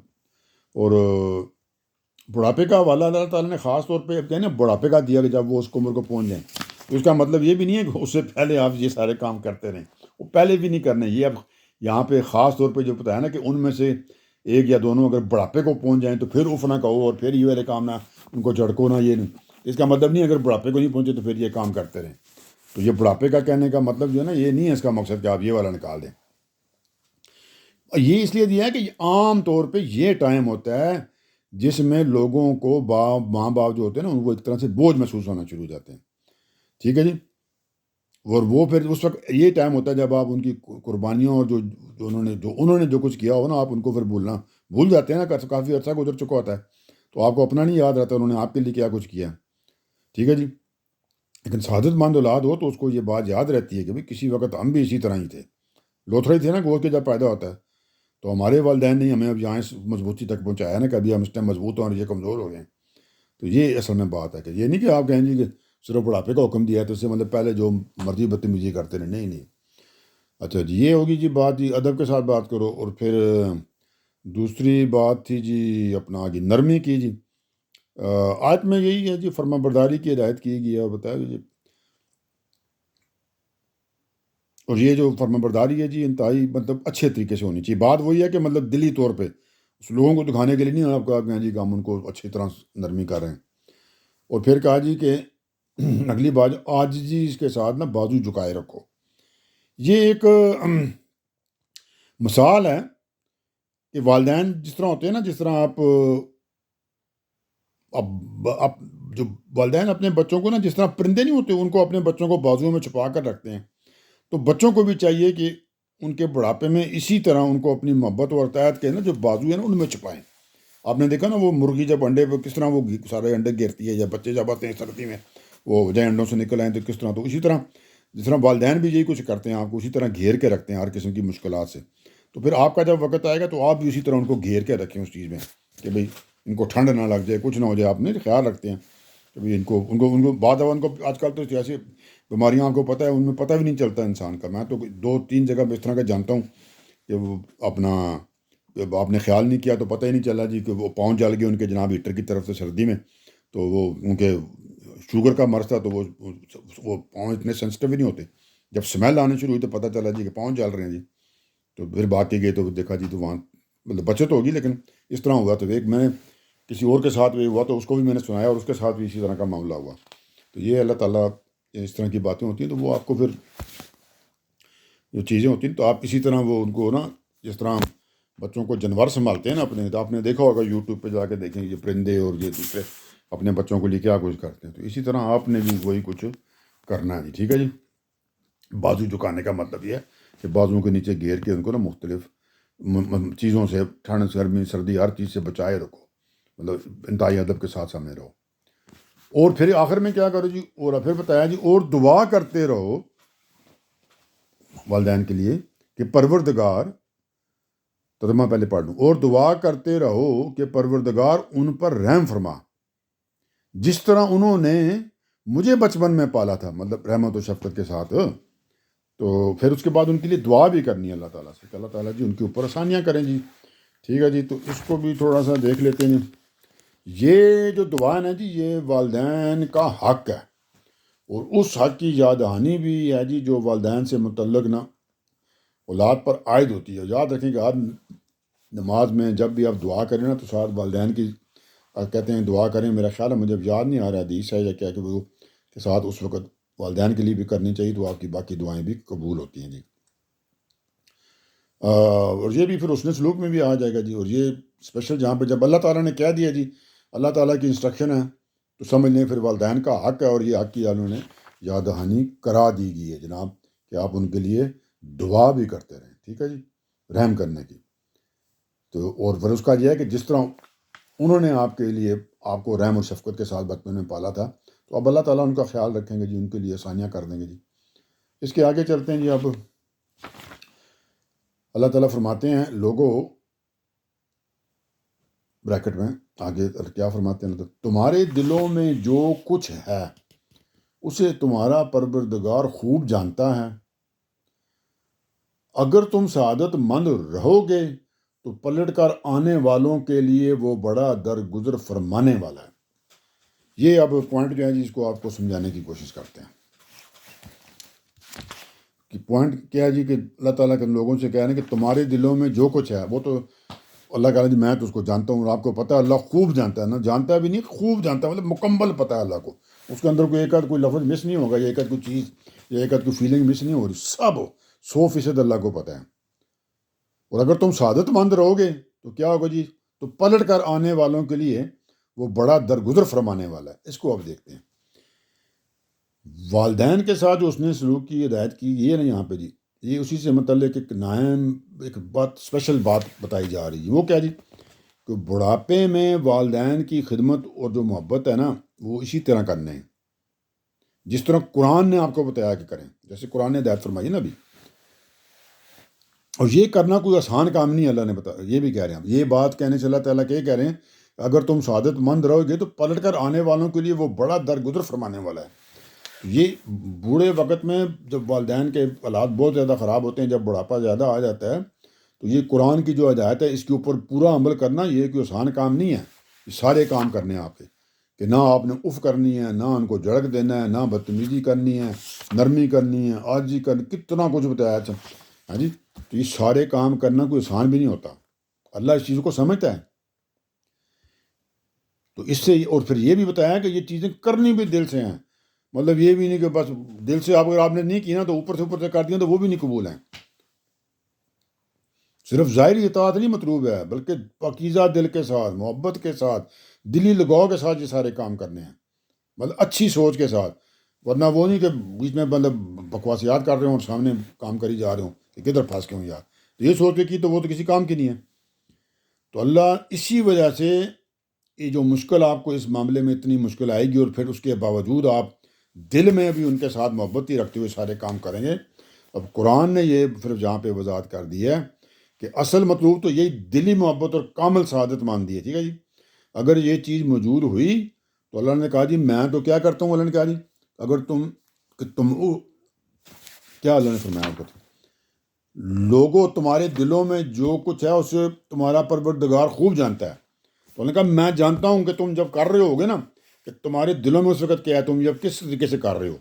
اور بڑھاپے کا حوالہ اللہ تعالیٰ نے خاص طور پہ نا بڑھاپے کا دیا کہ جب وہ اس عمر کو پہنچ جائیں، تو اس کا مطلب یہ بھی نہیں ہے کہ اس سے پہلے آپ یہ سارے کام کرتے رہیں، وہ پہلے بھی نہیں کرنے، یہ اب یہاں پہ خاص طور پہ جو بتایا نا کہ ان میں سے ایک یا دونوں اگر بڑھاپے کو پہنچ جائیں تو پھر اف نہ کہو اور پھر یہ والے کام نہ ان کو جھڑکو نہ، یہ نہیں، اس کا مطلب نہیں اگر بڑھاپے کو نہیں پہنچے تو پھر یہ کام کرتے رہیں۔ تو یہ بڑھاپے کا کہنے کا مطلب جو ہے نا یہ نہیں ہے اس کا مقصد کہ آپ یہ والا نکال دیں، یہ اس لیے دیا ہے کہ عام طور پہ یہ ٹائم ہوتا ہے جس میں لوگوں کو ماں باپ جو ہوتے ہیں نا ان کو ایک طرح سے بوجھ محسوس ہونا شروع ہو جاتے ہیں، ٹھیک ہے جی، اور وہ پھر اس وقت یہ ٹائم ہوتا ہے جب آپ ان کی قربانیوں اور انہوں نے جو کچھ کیا ہو نا آپ ان کو پھر بھول جاتے ہیں نا، کافی عرصہ گزر چکا ہوتا ہے تو آپ کو اپنا نہیں یاد رہتا انہوں نے آپ کے لیے کیا کچھ کیا، ٹھیک ہے جی۔ لیکن سعادت مند اولاد ہو تو اس کو یہ بات یاد رہتی ہے کہ بھائی کسی وقت ہم بھی اسی طرح ہی تھے، لوتھڑے ہی تھے نا گوشت کے جب پیدا ہوتا ہے تو ہمارے والدین نے ہمیں اب یہاں اس مضبوطی تک پہنچایا نا، کبھی ہم اس ٹائم مضبوط ہیں اور یہ کمزور ہو گئے ہیں۔ تو یہ اصل میں بات ہے کہ یہ نہیں کہ آپ کہیں گے کہ صرف بڑھاپے کا حکم دیا ہے تو اس سے مطلب پہلے جو مرضی بدتمیزی کرتے رہے، نہیں۔ اچھا جی، یہ ہوگی جی بات، جی ادب کے ساتھ بات کرو، اور پھر دوسری بات تھی جی اپنا جی نرمی کی جی، آیت میں یہی ہے جی فرما برداری کی ہدایت کی گئی ہے، بتایا جی، اور یہ جو فرما برداری ہے جی انتہائی مطلب اچھے طریقے سے ہونی چاہیے، بات وہی ہے کہ مطلب دلی طور پہ اس لوگوں کو دکھانے کے لیے نہیں آپ کہا کہ ہاں جی کہ ہم ان کو اچھی طرح نرمی کر رہے ہیں، اور پھر کہا جی کہ اگلی بات عاجزی کے ساتھ نا بازو جھکائے رکھو، یہ ایک مثال ہے کہ والدین جس طرح ہوتے ہیں نا، جس طرح اب جو والدین اپنے بچوں کو نا جس طرح پرندے نہیں ہوتے ان کو اپنے بچوں کو بازوؤں میں چھپا کر رکھتے ہیں، تو بچوں کو بھی چاہیے کہ ان کے بڑھاپے میں اسی طرح ان کو اپنی محبت اور اطاعت کے نا جو بازو ہیں نا ان میں چھپائیں۔ آپ نے دیکھا نا وہ مرغی جب انڈے پہ کس طرح وہ سارے انڈے گرتی ہے، یا بچے جب آتے ہیں سردی میں وہ جائے انڈوں سے نکل آئیں تو کس طرح، تو اسی طرح جس طرح والدین بھی یہی کچھ کرتے ہیں آپ کو اسی طرح گھیر کے رکھتے ہیں ہر قسم کی مشکلات سے، تو پھر آپ کا جب وقت آئے گا تو آپ بھی اسی طرح ان کو گھیر کے رکھیں اس چیز میں کہ بھئی ان کو ٹھنڈ نہ لگ جائے، کچھ نہ ہو جائے، آپ نے خیال رکھتے ہیں کہ بھئی ان کو بعد ان کو آج کل تو ایسی بیماریاں آپ کو پتہ ہے ان میں پتہ بھی نہیں چلتا انسان کا، میں تو 2-3 جگہ اس طرح کا جانتا ہوں کہ وہ اپنا آپ نے خیال نہیں کیا تو پتہ ہی نہیں چلا جی کہ وہ پاؤں جل گئے ان کے جناب ہیٹر کی طرف سے سردی میں، تو وہ ان کے شوگر کا مرض تھا تو وہ پاؤں اتنے سینسٹیو ہی نہیں ہوتے، جب سمیل آنے شروع ہوئی تو پتہ چلا جی کہ پاؤں جل رہے ہیں جی، تو پھر بات کی گئی تو دیکھا جی تو وہاں مطلب بچت ہوگی، لیکن اس طرح ہوا تو ایک میں نے کسی اور کے ساتھ بھی ہوا تو اس کو بھی میں نے سنایا اور اس کے ساتھ بھی اسی طرح کا معاملہ ہوا، تو یہ اللہ تعالیٰ اس طرح کی باتیں ہوتی ہیں تو وہ آپ کو پھر جو چیزیں ہوتی ہیں تو آپ اسی طرح وہ ان کو نا جس طرح بچوں کو جانور سنبھالتے ہیں نا اپنے، تو آپ نے دیکھا ہوگا یوٹیوب پہ جا کے دیکھیں یہ پرندے اور یہ دوسرے اپنے بچوں کے لیے کیا کچھ کرتے ہیں، تو اسی طرح آپ نے بھی وہی کچھ کرنا ہے جی، ٹھیک ہے جی۔ بازو جھکانے کا مطلب یہ ہے کہ بازوؤں کے نیچے گھیر کے ان کو نا مختلف چیزوں سے، ٹھنڈ گرمی سردی ہر چیز سے بچائے رکھو، مطلب انتہائی ادب کے ساتھ سامنے رہو، اور پھر آخر میں کیا کرو جی، اور پھر بتایا جی اور دعا کرتے رہو والدین کے لیے کہ پروردگار، ترجمہ پہلے پڑھ لوں، اور دعا کرتے رہو کہ پروردگار ان پر رحم فرما جس طرح انہوں نے مجھے بچپن میں پالا تھا، مطلب رحمت و شفقت کے ساتھ، تو پھر اس کے بعد ان کے لیے دعا بھی کرنی ہے اللہ تعالیٰ سے کہ اللہ تعالیٰ جی ان کے اوپر آسانیاں کریں جی، ٹھیک ہے جی۔ تو اس کو بھی تھوڑا سا دیکھ لیتے ہیں، یہ جو دعا ہے نا جی یہ والدین کا حق ہے، اور اس حق کی یاد دہانی بھی ہے جی جو والدین سے متعلق نا اولاد پر عائد ہوتی ہے۔ یاد رکھیں کہ ہر نماز میں جب بھی آپ دعا کریں نا تو ساتھ والدین کی کہتے ہیں دعا کریں، میرا خیال ہے مجھے اب یاد نہیں آ رہا حدیث ہے یا کیا کہ وہ کے ساتھ اس وقت والدین کے لیے بھی کرنی چاہیے تو آپ کی باقی دعائیں بھی قبول ہوتی ہیں جی، اور یہ بھی پھر حسن سلوک میں بھی آ جائے گا جی، اور یہ اسپیشل جہاں پہ جب اللہ تعالیٰ نے کہہ دیا جی اللہ تعالیٰ کی انسٹرکشن ہے تو سمجھ لیں پھر والدین کا حق ہے، اور یہ حق کی انہوں نے یاد دہانی کرا دی گئی ہے جناب کہ آپ ان کے لیے دعا بھی کرتے رہیں، ٹھیک ہے جی، رحم کرنے کی، تو اور پھر اس کا یہ ہے کہ جس طرح انہوں نے آپ کے لیے آپ کو رحم اور شفقت کے ساتھ بچپن میں پالا تھا تو اب اللہ تعالیٰ ان کا خیال رکھیں گے جی، ان کے لیے آسانیاں کر دیں گے جی۔ اس کے آگے چلتے ہیں جی، اب اللہ تعالیٰ فرماتے ہیں لوگوں بریکٹ میں آگے کیا فرماتے ہیں، تمہارے دلوں میں جو کچھ ہے اسے تمہارا پروردگار خوب جانتا ہے، اگر تم سعادت مند رہو گے تو پلٹ کر آنے والوں کے لیے وہ بڑا درگزر فرمانے والا ہے. یہ اب پوائنٹ جو ہے جی اس کو آپ کو سمجھانے کی کوشش کرتے ہیں کہ پوائنٹ کیا ہے جی کہ اللہ تعالیٰ کے لوگوں سے کہہ رہے ہیں کہ تمہارے دلوں میں جو کچھ ہے وہ تو اللہ کہہ رہا ہے جی میں تو اس کو جانتا ہوں. اور آپ کو پتہ ہے اللہ خوب جانتا ہے نا, جانتا بھی نہیں خوب جانتا ہے, مطلب مکمل پتہ ہے اللہ کو. اس کے اندر کوئی ایک آدھ کوئی لفظ مس نہیں ہوگا, یا ایک آدھ کوئی چیز یا ایک آدھ کوئی فیلنگ مس نہیں ہو رہی, سب 100% اللہ کو پتہ ہے. اور اگر تم سعادت مند رہو گے تو کیا ہوگا جی, تو پلٹ کر آنے والوں کے لیے وہ بڑا درگزر فرمانے والا ہے. اس کو اب دیکھتے ہیں. والدین کے ساتھ جو اس نے سلوک کی, ہدایت کی, یہ نہیں یہاں پہ جی, یہ اسی سے متعلق ایک نائم ایک بات اسپیشل بات بتائی جا رہی ہے. وہ کیا جی, کہ بڑھاپے میں والدین کی خدمت اور جو محبت ہے نا وہ اسی طرح کرنے ہیں جس طرح قرآن نے آپ کو بتایا کہ کریں. جیسے قرآن نے ہدایت فرمائی نا ابھی, اور یہ کرنا کوئی آسان کام نہیں. اللہ نے بتایا, یہ بھی کہہ رہے ہیں, یہ بات کہنے سے اللہ تعالیٰ کہ کہہ رہے ہیں اگر تم سعادت مند رہو گے تو پلٹ کر آنے والوں کے لیے وہ بڑا درگزر فرمانے والا ہے. یہ بوڑھے وقت میں جب والدین کے حالات بہت زیادہ خراب ہوتے ہیں, جب بڑھاپا زیادہ آ جاتا ہے, تو یہ قرآن کی جو ہدایت ہے اس کے اوپر پورا عمل کرنا یہ کوئی آسان کام نہیں ہے. یہ سارے کام کرنے ہیں آپ کے, کہ نہ آپ نے اف کرنی ہے, نہ ان کو جھڑک دینا ہے, نہ بدتمیزی کرنی ہے, نرمی کرنی ہے, عاجزی کرنی, کتنا کچھ بتایا. اچھا ہاں جی, تو یہ سارے کام کرنا کوئی آسان بھی نہیں ہوتا. اللہ اس چیز کو سمجھتا ہے. تو اس سے اور پھر یہ بھی بتایا کہ یہ چیزیں کرنی بھی دل سے ہیں. مطلب یہ بھی نہیں کہ بس دل سے اگر آپ نے نہیں کی نا تو اوپر سے کر دیا تو وہ بھی نہیں قبول ہیں. صرف ظاہری اطاعت نہیں مطلوب ہے, بلکہ پاکیزہ دل کے ساتھ, محبت کے ساتھ, دلی لگاؤ کے ساتھ یہ سارے کام کرنے ہیں, مطلب اچھی سوچ کے ساتھ. ورنہ وہ نہیں کہ بیچ میں مطلب بکواسیات کر رہے ہوں اور سامنے کام کری جا رہے ہوں کہ کدھر پھنس کے ہوں یار, تو یہ سوچ کے کی تو وہ تو کسی کام کی نہیں ہے. تو اللہ اسی وجہ سے یہ جو مشکل آپ کو اس معاملے میں اتنی مشکل آئے گی, اور پھر اس کے باوجود آپ دل میں بھی ان کے ساتھ محبت ہی رکھتے ہوئے سارے کام کریں گے. اب قرآن نے یہ پھر جہاں پہ وضاحت کر دی ہے کہ اصل مطلوب تو یہی دلی محبت اور کامل سعادت مان دی ہے. ٹھیک ہے جی, اگر یہ چیز موجود ہوئی تو اللہ نے کہا جی میں تو کیا کرتا ہوں. اللہ نے کہا جی اگر تم کیا اللہ نے فرمایا آپ کو, لوگوں تمہارے دلوں میں جو کچھ ہے اسے تمہارا پروردگار خوب جانتا ہے. تو انہوں نے کہا میں جانتا ہوں کہ تم جب کر رہے ہوگے نا کہ تمہارے دلوں میں اس وقت کیا ہے, تم جب کس طریقے سے کر رہے ہو,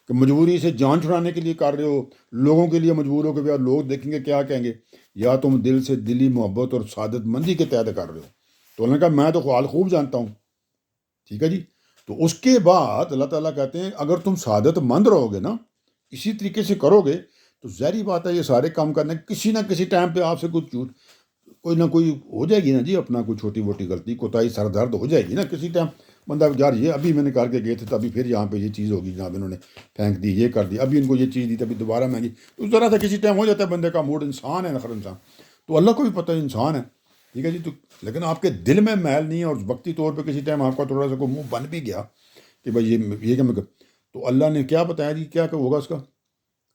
کہ مجبوری سے جان چھڑانے کے لیے کر رہے ہو, لوگوں کے لیے مجبور ہو کہ لوگ دیکھیں گے کیا کہیں گے, یا تم دل سے دلی محبت اور سعادت مندی کے تحت کر رہے ہو. تو انہوں نے کہا میں تو حال خوب جانتا ہوں. ٹھیک ہے جی, تو اس کے بعد اللہ تعالیٰ کہتے ہیں اگر تم سعادت مند رہو گے نا, اسی طریقے سے کرو گے, تو ظاہری بات ہے یہ سارے کام کرنے کسی نہ کسی ٹائم پہ آپ سے کچھ کوئی نہ کوئی ہو جائے گی نا جی, اپنا کوئی چھوٹی موٹی غلطی کوتاہی سر درد ہو جائے گی نا کسی ٹائم. بندہ یار یہ ابھی میں نے کر کے گئے تھے, تبھی پھر یہاں پہ یہ چیز ہوگی, جناب انہوں نے پھینک دی, یہ کر دی, ابھی ان کو یہ چیز دی, تبھی دوبارہ مہنگی. تو اس طرح سے کسی ٹائم ہو جاتا ہے بندے کا موڈ, انسان ہے نخر انسان. تو اللہ کو بھی پتہ ہے انسان ہے. ٹھیک ہے جی, تو لیکن آپ کے دل میں محل نہیں ہے, اور وقتی طور پہ کسی ٹائم آپ کا تھوڑا سا کوئی منہ بن بھی گیا کہ بھائی یہ کیا میں, تو اللہ نے کیا بتایا جی کیا ہوگا اس کا.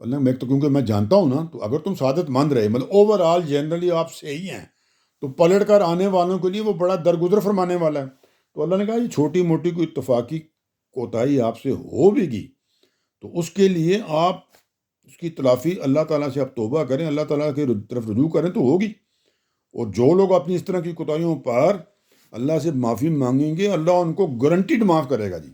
اللہ میں تو کیونکہ میں جانتا ہوں نا, تو اگر تم سعادت مند رہے, مطلب اوور آل جنرلی آپ صحیح ہیں, تو پلٹ کر آنے والوں کے لیے وہ بڑا درگزر فرمانے والا ہے. تو اللہ نے کہا یہ چھوٹی موٹی کوئی اتفاقی کوتاہی آپ سے ہو بھی گی تو اس کے لیے آپ اس کی تلافی اللہ تعالیٰ سے آپ توبہ کریں, اللہ تعالیٰ کی طرف رجوع کریں تو ہوگی. اور جو لوگ اپنی اس طرح کی کوتاہیوں پر اللہ سے معافی مانگیں گے, اللہ ان کو گارنٹیڈ معاف کرے گا جی.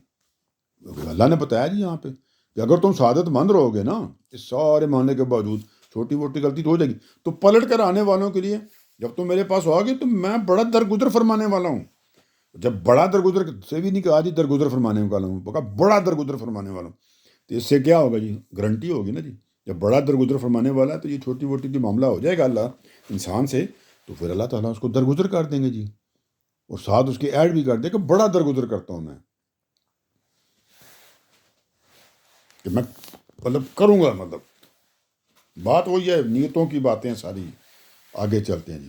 اللہ نے بتایا جی یہاں پہ کہ اگر تم سعادت مند رہو گے نا, اس سارے ماننے کے باوجود چھوٹی موٹی غلطی تو ہو جائے گی, تو پلٹ کر آنے والوں کے لیے جب تم میرے پاس آؤ گے تو میں بڑا درگزر فرمانے والا ہوں. جب بڑا درگزر سے بھی نہیں کہا جی درگزر فرمانے والا ہوں, بڑا درگزر فرمانے والا ہوں, تو اس سے کیا ہوگا جی, گارنٹی ہوگی نا جی. جب بڑا درگزر فرمانے والا ہے تو یہ چھوٹی موٹی جو معاملہ ہو جائے گا اللہ انسان سے, تو پھر اللہ تعالیٰ اس کو درگزر کر دیں گے جی, اور ساتھ اس کی ایڈ بھی کر دیں کہ بڑا درگزر کرتا ہوں میں, کہ میں مطلب کروں گا. مطلب بات وہی ہے, نیتوں کی باتیں ساری. آگے چلتے ہیں جی.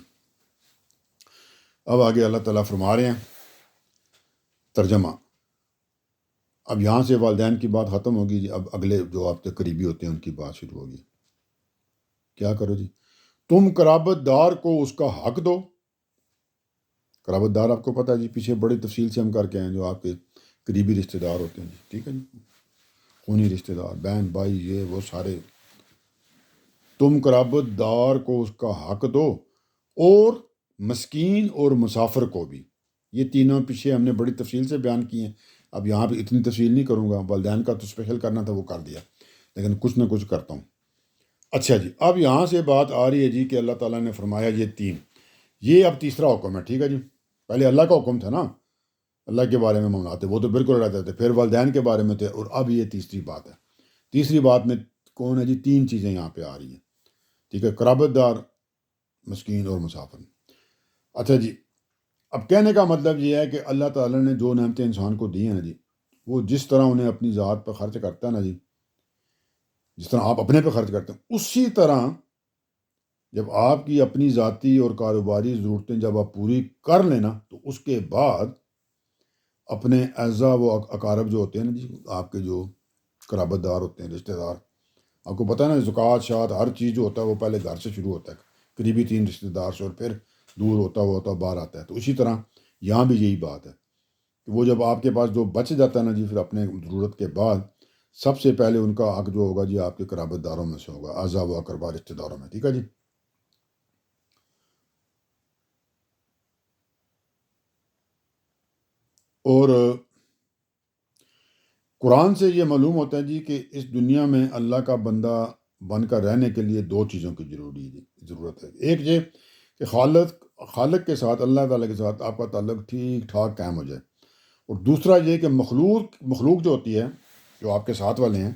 اب آگے اللہ تعالیٰ فرما رہے ہیں ترجمہ. اب یہاں سے والدین کی بات ختم ہوگی جی, اب اگلے جو آپ کے قریبی ہوتے ہیں ان کی بات شروع ہوگی. کیا کرو جی, تم قرابت دار کو اس کا حق دو. قرابت دار آپ کو پتہ ہے جی, پیچھے بڑی تفصیل سے ہم کر کے ہیں, جو آپ کے قریبی رشتہ دار ہوتے ہیں جی. ٹھیک ہے جی, خونی رشتہ دار, بہن بھائی, یہ وہ سارے. تم قرابت دار کو اس کا حق دو, اور مسکین اور مسافر کو بھی. یہ تینوں پیچھے ہم نے بڑی تفصیل سے بیان کی ہیں. اب یہاں پہ اتنی تفصیل نہیں کروں گا، والدین کا تو اسپیشل کرنا تھا وہ کر دیا، لیکن کچھ نہ کچھ کرتا ہوں. اچھا جی، اب یہاں سے بات آ رہی ہے جی کہ اللہ تعالیٰ نے فرمایا یہ تین، یہ اب تیسرا حکم ہے. ٹھیک ہے جی، پہلے اللہ کا حکم تھا نا، اللہ کے بارے میں منگاتے وہ تو بالکل رہتے تھے، پھر والدین کے بارے میں تھے، اور اب یہ تیسری بات ہے. تیسری بات میں کون ہے جی؟ تین چیزیں یہاں پہ آ رہی ہیں. ٹھیک ہے، قرابت دار، مسکین اور مسافر. اچھا جی، اب کہنے کا مطلب یہ ہے کہ اللہ تعالیٰ نے جو نعمتیں انسان کو دی ہیں نا جی، وہ جس طرح انہیں اپنی ذات پہ خرچ کرتا ہے نا جی، جس طرح آپ اپنے پہ خرچ کرتے ہیں، اسی طرح جب آپ کی اپنی ذاتی اور کاروباری ضرورتیں جب آپ پوری کر لینا، تو اس کے بعد اپنے اعضاء و اقارب جو ہوتے ہیں نا جی، آپ کے جو قرابت دار ہوتے ہیں، رشتہ دار، آپ کو پتہ ہے نا، زکوٰۃ شات ہر چیز جو ہوتا ہے وہ پہلے گھر سے شروع ہوتا ہے، قریبی تین رشتہ دار سے، اور پھر دور ہوتا باہر آتا ہے. تو اسی طرح یہاں بھی یہی بات ہے کہ وہ جب آپ کے پاس جو بچ جاتا ہے نا جی، پھر اپنے ضرورت کے بعد سب سے پہلے ان کا حق جو ہوگا جی آپ کے قرابت داروں میں سے ہوگا، اعضاء و اقربا، رشتہ داروں میں. ٹھیک ہے جی. اور قرآن سے یہ معلوم ہوتا ہے جی کہ اس دنیا میں اللہ کا بندہ بن کر رہنے کے لیے دو چیزوں کی ضرورت ہے. ایک یہ کہ خالق کے ساتھ، اللہ تعالیٰ کے ساتھ آپ کا تعلق ٹھیک ٹھاک قائم ہو جائے، اور دوسرا یہ کہ مخلوق جو ہوتی ہے، جو آپ کے ساتھ والے ہیں،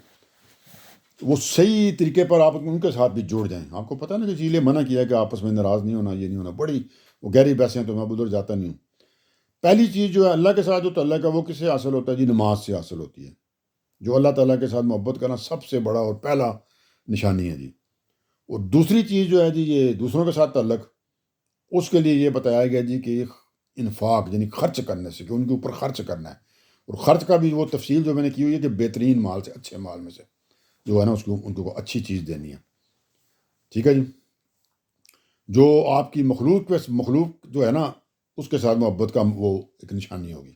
وہ صحیح طریقے پر آپ ان کے ساتھ بھی جڑ جائیں. آپ کو پتہ نا کہ اسی لیے منع کیا ہے کہ آپس میں ناراض نہیں ہونا، یہ نہیں ہونا، بڑی وہ گہری بحثیں ہیں، تو میں ادھر جاتا نہیں ہوں. پہلی چیز جو ہے اللہ کے ساتھ جو تعلق ہے وہ کس سے حاصل ہوتا ہے جی؟ نماز سے حاصل ہوتی ہے. جو اللہ تعالیٰ کے ساتھ محبت کرنا سب سے بڑا اور پہلا نشانی ہے جی. اور دوسری چیز جو ہے جی، یہ دوسروں کے ساتھ تعلق، اس کے لیے یہ بتایا گیا جی کہ انفاق یعنی خرچ کرنے سے، کہ ان کے اوپر خرچ کرنا ہے. اور خرچ کا بھی وہ تفصیل جو میں نے کی ہوئی ہے کہ بہترین مال سے، اچھے مال میں سے جو ہے نا، اس کو ان کو اچھی چیز دینی ہے. ٹھیک ہے جی. جو آپ کی مخلوق جو ہے نا، اس کے ساتھ محبت کا وہ ایک نشانی ہوگی.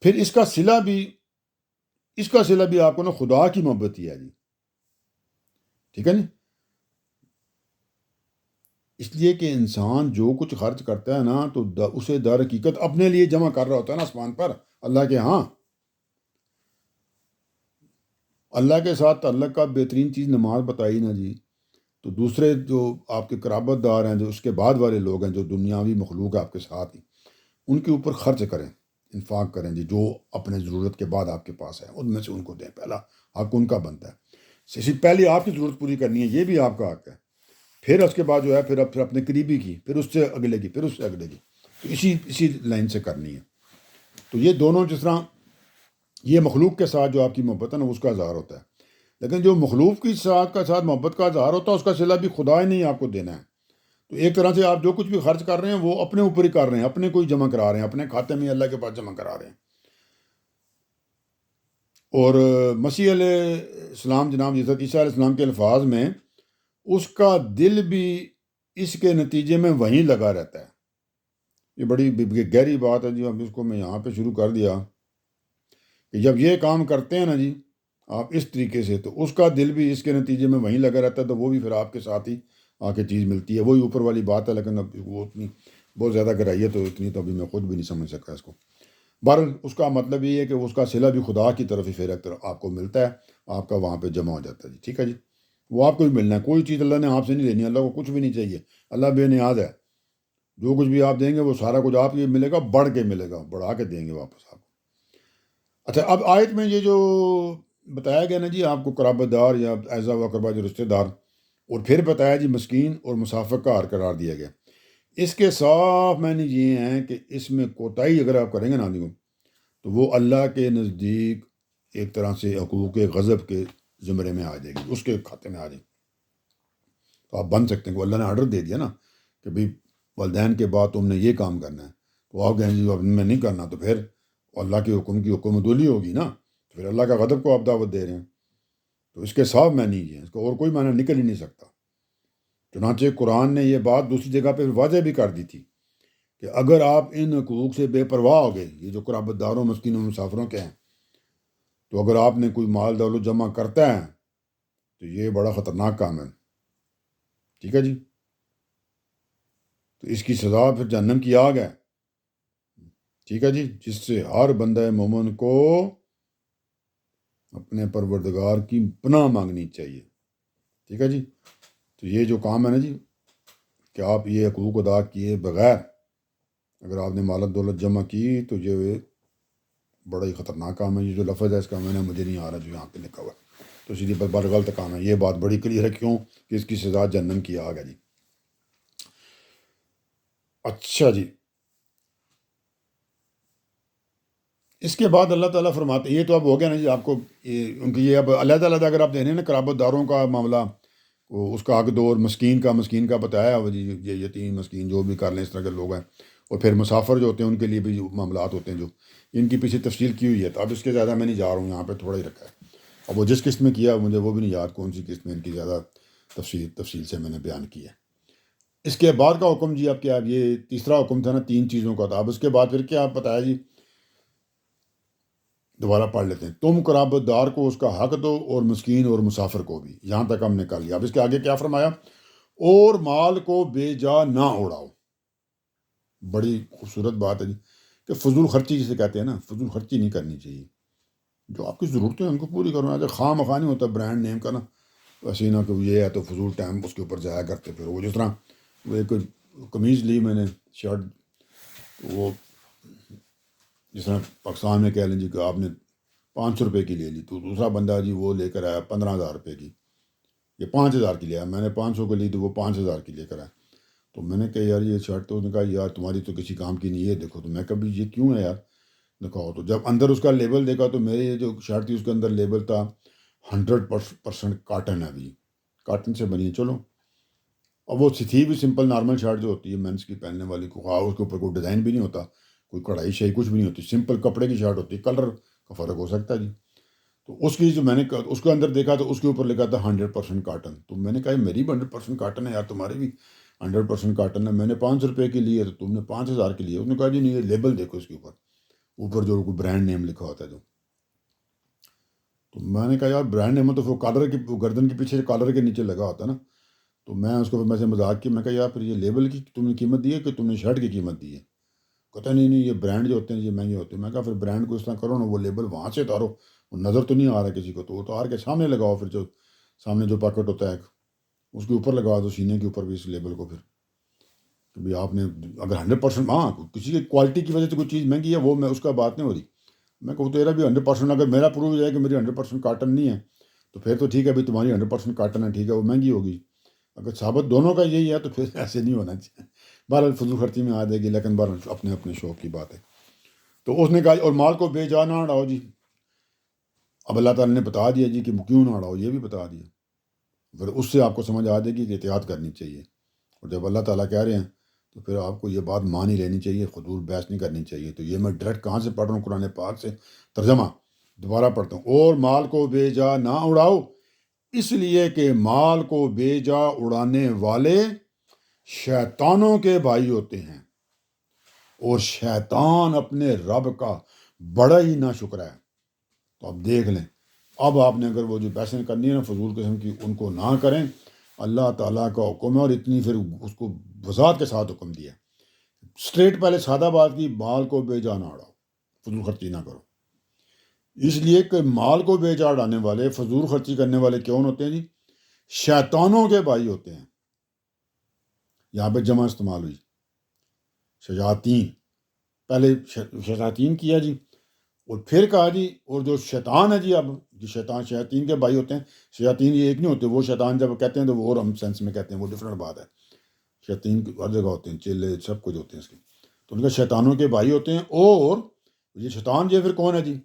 پھر اس کا صلہ بھی آپ کو نا خدا کی محبت ہی ہے جی. ٹھیک ہے جی. اس لیے کہ انسان جو کچھ خرچ کرتا ہے نا، تو اسے در حقیقت اپنے لیے جمع کر رہا ہوتا ہے نا آسمان پر، اللہ کے ہاں. اللہ کے ساتھ تعلق کا بہترین چیز نماز بتائی نا جی. تو دوسرے جو آپ کے قرابت دار ہیں، جو اس کے بعد والے لوگ ہیں، جو دنیاوی مخلوق ہے آپ کے ساتھ ہی، ان کے اوپر خرچ کریں، انفاق کریں جی، جو اپنے ضرورت کے بعد آپ کے پاس ہے ان میں سے ان کو دیں. پہلا حق ان کا بنتا ہے. پہلے آپ کی ضرورت پوری کرنی ہے، یہ بھی آپ کا حق ہے. پھر اس کے بعد جو ہے پھر اپنے قریبی کی، پھر اس سے اگلے کی، پھر اس سے اگلے کی. تو اسی لائن سے کرنی ہے. تو یہ دونوں، جس طرح یہ مخلوق کے ساتھ جو آپ کی محبت ہے نا، اس کا اظہار ہوتا ہے. لیکن جو مخلوق کی ساتھ محبت کا اظہار ہوتا ہے، اس کا صلہ بھی خدا ہی نہیں آپ کو دینا ہے. تو ایک طرح سے آپ جو کچھ بھی خرچ کر رہے ہیں وہ اپنے اوپر ہی کر رہے ہیں، اپنے کو ہی جمع کرا رہے ہیں، اپنے کھاتے میں اللہ کے پاس جمع کرا رہے ہیں. اور مسیح علیہ السلام، جناب حضرت عیسیٰ علیہ السلام کے الفاظ میں، اس کا دل بھی اس کے نتیجے میں وہیں لگا رہتا ہے. یہ بڑی گہری بات ہے جی. اب اس کو میں یہاں پہ شروع کر دیا کہ جب یہ کام کرتے ہیں نا جی آپ اس طریقے سے، تو اس کا دل بھی اس کے نتیجے میں وہیں لگا رہتا ہے، تو وہ بھی پھر آپ کے ساتھ ہی آ کے چیز ملتی ہے. وہی اوپر والی بات ہے، لیکن اب وہ اتنی بہت زیادہ گہرائی ہے، تو اتنی تو ابھی میں خود بھی نہیں سمجھ سکا اس کو. بہرحال اس کا مطلب یہ ہے کہ اس کا صلہ بھی خدا کی طرف ہی پھر ایک طرف آپ کو ملتا ہے، آپ کا وہاں پہ جمع ہو جاتا ہے جی. ٹھیک ہے جی. وہ آپ کو بھی ملنا ہے، کوئی چیز اللہ نے آپ سے نہیں لینی ہے. اللہ کو کچھ بھی نہیں چاہیے، اللہ بے نیاز ہے. جو کچھ بھی آپ دیں گے وہ سارا کچھ آپ کو ملے گا، بڑھ کے ملے گا، بڑھا کے دیں گے واپس آپ کو. اچھا، اب آیت میں یہ جو بتایا گیا نا جی آپ کو قرابت دار یا اعزا و اقربا جو رشتہ دار، اور پھر بتایا جی مسکین اور مسافر کا حق قرار دیا گیا. اس کے صاف معنی یہ ہیں کہ اس میں کوتاہی اگر آپ کریں گے نا دیکھو، تو وہ اللہ کے نزدیک ایک طرح سے حقوق غضب کے زمرے میں آ جائے گی، اس کے کھاتے میں آ جائے گی. تو آپ بن سکتے ہیں کہ اللہ نے آرڈر دے دیا نا کہ بھئی والدین کے بعد تم نے یہ کام کرنا ہے، تو آپ کہیں جی اب میں نہیں کرنا، تو پھر اللہ کے حکم کی حکم عدولی ہوگی نا، تو پھر اللہ کا غضب کو آپ دعوت دے رہے ہیں. تو اس کے صاف معنی یہ ہے، اس کا اور کوئی معنی نکل ہی نہیں سکتا. چنانچہ قرآن نے یہ بات دوسری جگہ پہ واضح بھی کر دی تھی کہ اگر آپ ان حقوق سے بے پرواہ ہو گئے، یہ جو قرابت داروں، مسکینوں، مسافروں کے ہیں، تو اگر آپ نے کوئی مال دولت جمع کرتا ہے تو یہ بڑا خطرناک کام ہے. ٹھیک ہے جی. تو اس کی سزا پھر جہنم کی آگ ہے، ٹھیک ہے جی، جس سے ہر بندہ مومن کو اپنے پروردگار کی پناہ مانگنی چاہیے، ٹھیک ہے جی۔ تو یہ جو کام ہے نا جی، کہ آپ یہ حقوق ادا کیے بغیر اگر آپ نے مال و دولت جمع کی تو یہ بڑا ہی خطرناک کام ہے۔ یہ جو لفظ ہے اس کا مجھے نہیں آ رہا جو یہاں پہ لکھا ہوا ہے، تو سیدھی بات غلط کام ہے۔ یہ بات بڑی کلیئر ہے، کیوں کہ اس کی سزا جہنم کی آگ ہے جی۔ اچھا جی، اس کے بعد اللہ تعالیٰ فرماتے، یہ تو اب ہو گیا نا جی آپ کو، یہ اب علیحدہ علیحدہ اگر آپ دیکھیں نا قرابت داروں کا معاملہ، اس کا حق دو، اور مسکین کا بتایا ہوا جی، یہ یتیم مسکین جو بھی کر لیں اس طرح کے لوگ ہیں، اور پھر مسافر جو ہوتے ہیں ان کے لیے بھی جو معاملات ہوتے ہیں جو ان کی پیچھے تفصیل کی ہوئی ہے، تو اب اس کے زیادہ میں نہیں جا رہا ہوں، یہاں پہ تھوڑا ہی رکھا ہے۔ اب وہ جس قسط میں کیا مجھے وہ بھی نہیں یاد کون سی قسط میں ان کی زیادہ تفصیل سے میں نے بیان کیا ہے۔ اس کے بعد کا حکم جی اب کیا، یہ تیسرا حکم تھا نا 3 چیزوں کا تھا، اب اس کے بعد پھر کیا بتایا جی، دوبارہ پڑھ لیتے ہیں۔ تم قرابت دار کو اس کا حق دو اور مسکین اور مسافر کو بھی، یہاں تک ہم نے کر لیا۔ اب اس کے آگے کیا فرمایا، اور مال کو بے جا نہ اڑاؤ۔ بڑی خوبصورت بات ہے جی، کہ فضول خرچی جسے کہتے ہیں نا، فضول خرچی نہیں کرنی چاہیے، جو آپ کی ضرورتیں ہیں ان کو پوری کرنا چاہیے۔ خواہ مخواہ نہیں ہوتا برانڈ نیم کا نا، ویسے ہی نہ کہ یہ ہے تو فضول ٹائم اس کے اوپر ضائع کرتے، پھر وہ جس طرح وہ ایک قمیض لی میں نے شرٹ، وہ جس طرح پاکستان میں کہہ لیں جی کہ آپ نے 500 روپے کی لے لی، تو دوسرا بندہ جی وہ لے کر آیا 15,000 روپے کی، یہ 5,000 کی لیا، میں نے 500 کی لی تو وہ 5,000 کی لے کر آیا۔ تو میں نے کہا یار یہ شرٹ، تو اس نے کہا یار تمہاری تو کسی کام کی نہیں ہے، دیکھو تو میں کبھی یہ کیوں ہے یار، دکھاؤ تو جب اندر اس کا لیبل دیکھا تو میرے یہ جو شرٹ تھی اس کے اندر لیبل تھا 100% کاٹن ہے، ابھی کاٹن سے بنی ہے۔ چلو اب وہ تھی بھی سمپل نارمل شرٹ جو ہوتی ہے مینس کی پہننے والی، کو اس کے اوپر کوئی ڈیزائن بھی نہیں ہوتا، کوئی کڑھائی شائی کچھ بھی نہیں ہوتی، سمپل کپڑے کی شرٹ ہوتی ہے، کلر کا فرق ہو سکتا ہے جی۔ تو اس کی جو میں نے اس کے اندر دیکھا تو اس کے اوپر لکھا تھا 100% کاٹن، تو میں نے کہا میری بھی 100% کاٹن ہے یار، تمہاری بھی 100% کاٹن ہے، میں نے 500 روپے کی لی ہے تو تم نے 5,000 کی لی ہے۔ اس نے کہا جی نہیں یہ لیبل دیکھو اس کے اوپر جو کوئی برانڈ نیم لکھا ہوتا ہے جو، تو میں نے کہا یار برانڈ نیم تو وہ کالر کی گردن کے پیچھے کالر کے نیچے لگا ہوتا ہے نا، تو میں اس کو میں سے مذاق کی، میں کہا یار پھر یہ لیبل کی تم نے قیمت دی ہے کہ تم نے شرٹ کی قیمت دی ہے؟ کہتا نہیں یہ برانڈ جو ہوتے ہیں یہ مہنگے ہوتے ہیں۔ میں کہا پھر برانڈ کو اس طرح کرو نا، وہ لیبل وہاں سے اتارو، وہ نظر تو نہیں آ رہا کسی کو، تو اتار کے سامنے لگاؤ، پھر جو سامنے جو پاکٹ ہوتا ہے اس کے اوپر لگا دو، سینے کے اوپر بھی اس لیبل کو، پھر کہ بھائی آپ نے اگر 100%، ہاں کسی کی کوالٹی کی وجہ سے کوئی چیز مہنگی ہے وہ میں اس کا بات نہیں ہو رہی، میں کہوں تیرا بھی 100%، اگر میرا پروو ہو جائے کہ میری 100% کاٹن نہیں ہے تو پھر تو ٹھیک ہے، بھائی تمہاری 100% کاٹن ہے ٹھیک ہے، وہ مہنگی ہوگی، اگر ثابت دونوں کا یہی ہے تو پھر ایسے نہیں ہونا چاہیے۔ بہرحال فضول خرچی میں آ جائے گی، لیکن بہرحال اپنے اپنے شوق کی بات ہے۔ تو اس نے کہا اور مال کو بے جا نہ اڑاؤ جی، اب اللہ تعالیٰ نے بتا دیا جی کہ کیوں نہ اڑاؤ، یہ بھی بتا دیا، پھر اس سے آپ کو سمجھ آ جائے گی کہ احتیاط کرنی چاہیے، اور جب اللہ تعالیٰ کہہ رہے ہیں تو پھر آپ کو یہ بات مان ہی لینی چاہیے، فضول بحث نہیں کرنی چاہیے۔ تو یہ میں ڈائریکٹ کہاں سے پڑھ رہا ہوں، قرآن پاک سے ترجمہ دوبارہ پڑھتا ہوں، اور مال کو بے جا نہ اڑاؤ، اس لیے کہ مال کو بے جا اڑانے والے شیطانوں کے بھائی ہوتے ہیں، اور شیطان اپنے رب کا بڑا ہی ناشکر ہے۔ تو اب دیکھ لیں، اب آپ نے اگر وہ جو بحثیں کرنی ہے نا فضول قسم کی، ان کو نہ کریں، اللہ تعالیٰ کا حکم ہے، اور اتنی پھر اس کو وضاحت کے ساتھ حکم دیا، اسٹریٹ پہلے سادہ بات کی، مال کو بے جا نہ اڑاؤ، فضول خرچی نہ کرو، اس لیے کہ مال کو بے جا اڑانے والے، فضول خرچی کرنے والے کون ہوتے ہیں جی؟ شیطانوں کے بھائی ہوتے ہیں۔ یہاں پہ جمع استعمال ہوئی، شیاطین، پہلے شیاطین کیا جی، اور پھر کہا جی اور جو شیطان ہے جی، اب جو شیاطین کے بھائی ہوتے ہیں، شیاطین یہ ایک نہیں ہوتے، وہ شیطان جب کہتے ہیں تو وہ اور ہم سینس میں کہتے ہیں، وہ ڈفرینٹ بات ہے، شیاطین ہر جگہ ہوتے ہیں، چیلے سب کچھ ہوتے ہیں اس کے، تو ان کے شیطانوں کے بھائی ہوتے ہیں۔ اور یہ شیطان جو پھر کون ہے جی؟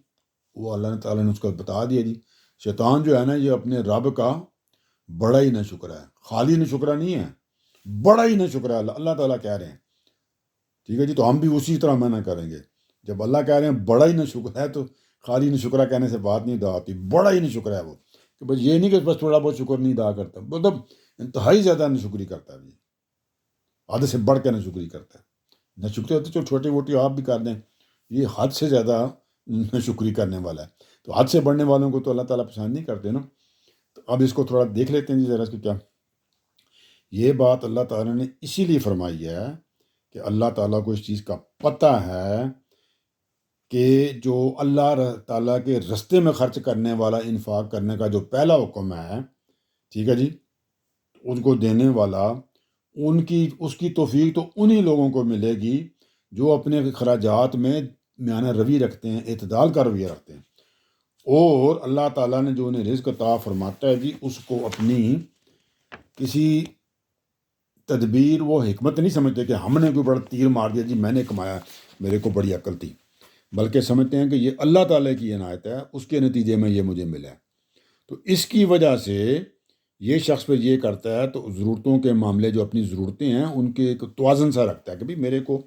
وہ اللہ تعالیٰ نے اس کو بتا دیا جی، شیطان جو ہے نا یہ اپنے رب کا بڑا ہی نہ شکر ہے، خالی نہ شکرہ نہیں ہے، بڑا ہی نہ شکر ہے، اللہ تعالیٰ کہہ رہے ہیں، ٹھیک ہے جی، تو ہم بھی اسی طرح منع کریں گے، جب اللہ کہہ رہے ہیں بڑا ہی نہ شکر ہے تو خالی نہ شکرہ کہنے سے بات نہیں ادا ہوتی، بڑا ہی نہ شکر ہے وہ، کہ بس یہ نہیں کہ بس تھوڑا بہت شکر نہیں ادا کرتا، مطلب انتہائی زیادہ نہ شکری کرتا ہے، حد سے بڑھ کے نہ شکری کرتا ہے۔ نہ شکری ہوتی تو چھوٹی موٹی آپ بھی کر دیں، یہ حد سے زیادہ نہ شکری کرنے والا ہے، تو حد سے بڑھنے والوں کو تو اللہ تعالیٰ پسند نہیں کرتے نا۔ تو اب اس کو تھوڑا دیکھ لیتے ہیں جی ذرا اس کو کیا، یہ بات اللہ تعالیٰ نے اسی لیے فرمائی ہے کہ اللہ تعالیٰ کو اس چیز کا پتہ ہے کہ جو اللہ تعالیٰ کے رستے میں خرچ کرنے والا انفاق کرنے کا جو پہلا حکم ہے، ٹھیک ہے جی، ان کو دینے والا، اس کی توفیق تو انہی لوگوں کو ملے گی جو اپنے اخراجات میں میانہ روی رکھتے ہیں، اعتدال کا رویہ رکھتے ہیں، اور اللہ تعالیٰ نے جو انہیں رزق عطا فرماتا ہے جی، اس کو اپنی کسی تدبیر و حکمت نہیں سمجھتے کہ ہم نے کوئی بڑا تیر مار دیا جی میں نے کمایا، میرے کو بڑی عقل تھی، بلکہ سمجھتے ہیں کہ یہ اللہ تعالیٰ کی عنایت ہے، اس کے نتیجے میں یہ مجھے ملا ہے۔ تو اس کی وجہ سے یہ شخص پہ یہ کرتا ہے، تو ضرورتوں کے معاملے جو اپنی ضرورتیں ہیں ان کے ایک توازن سا رکھتا ہے کہ بھئی میرے کو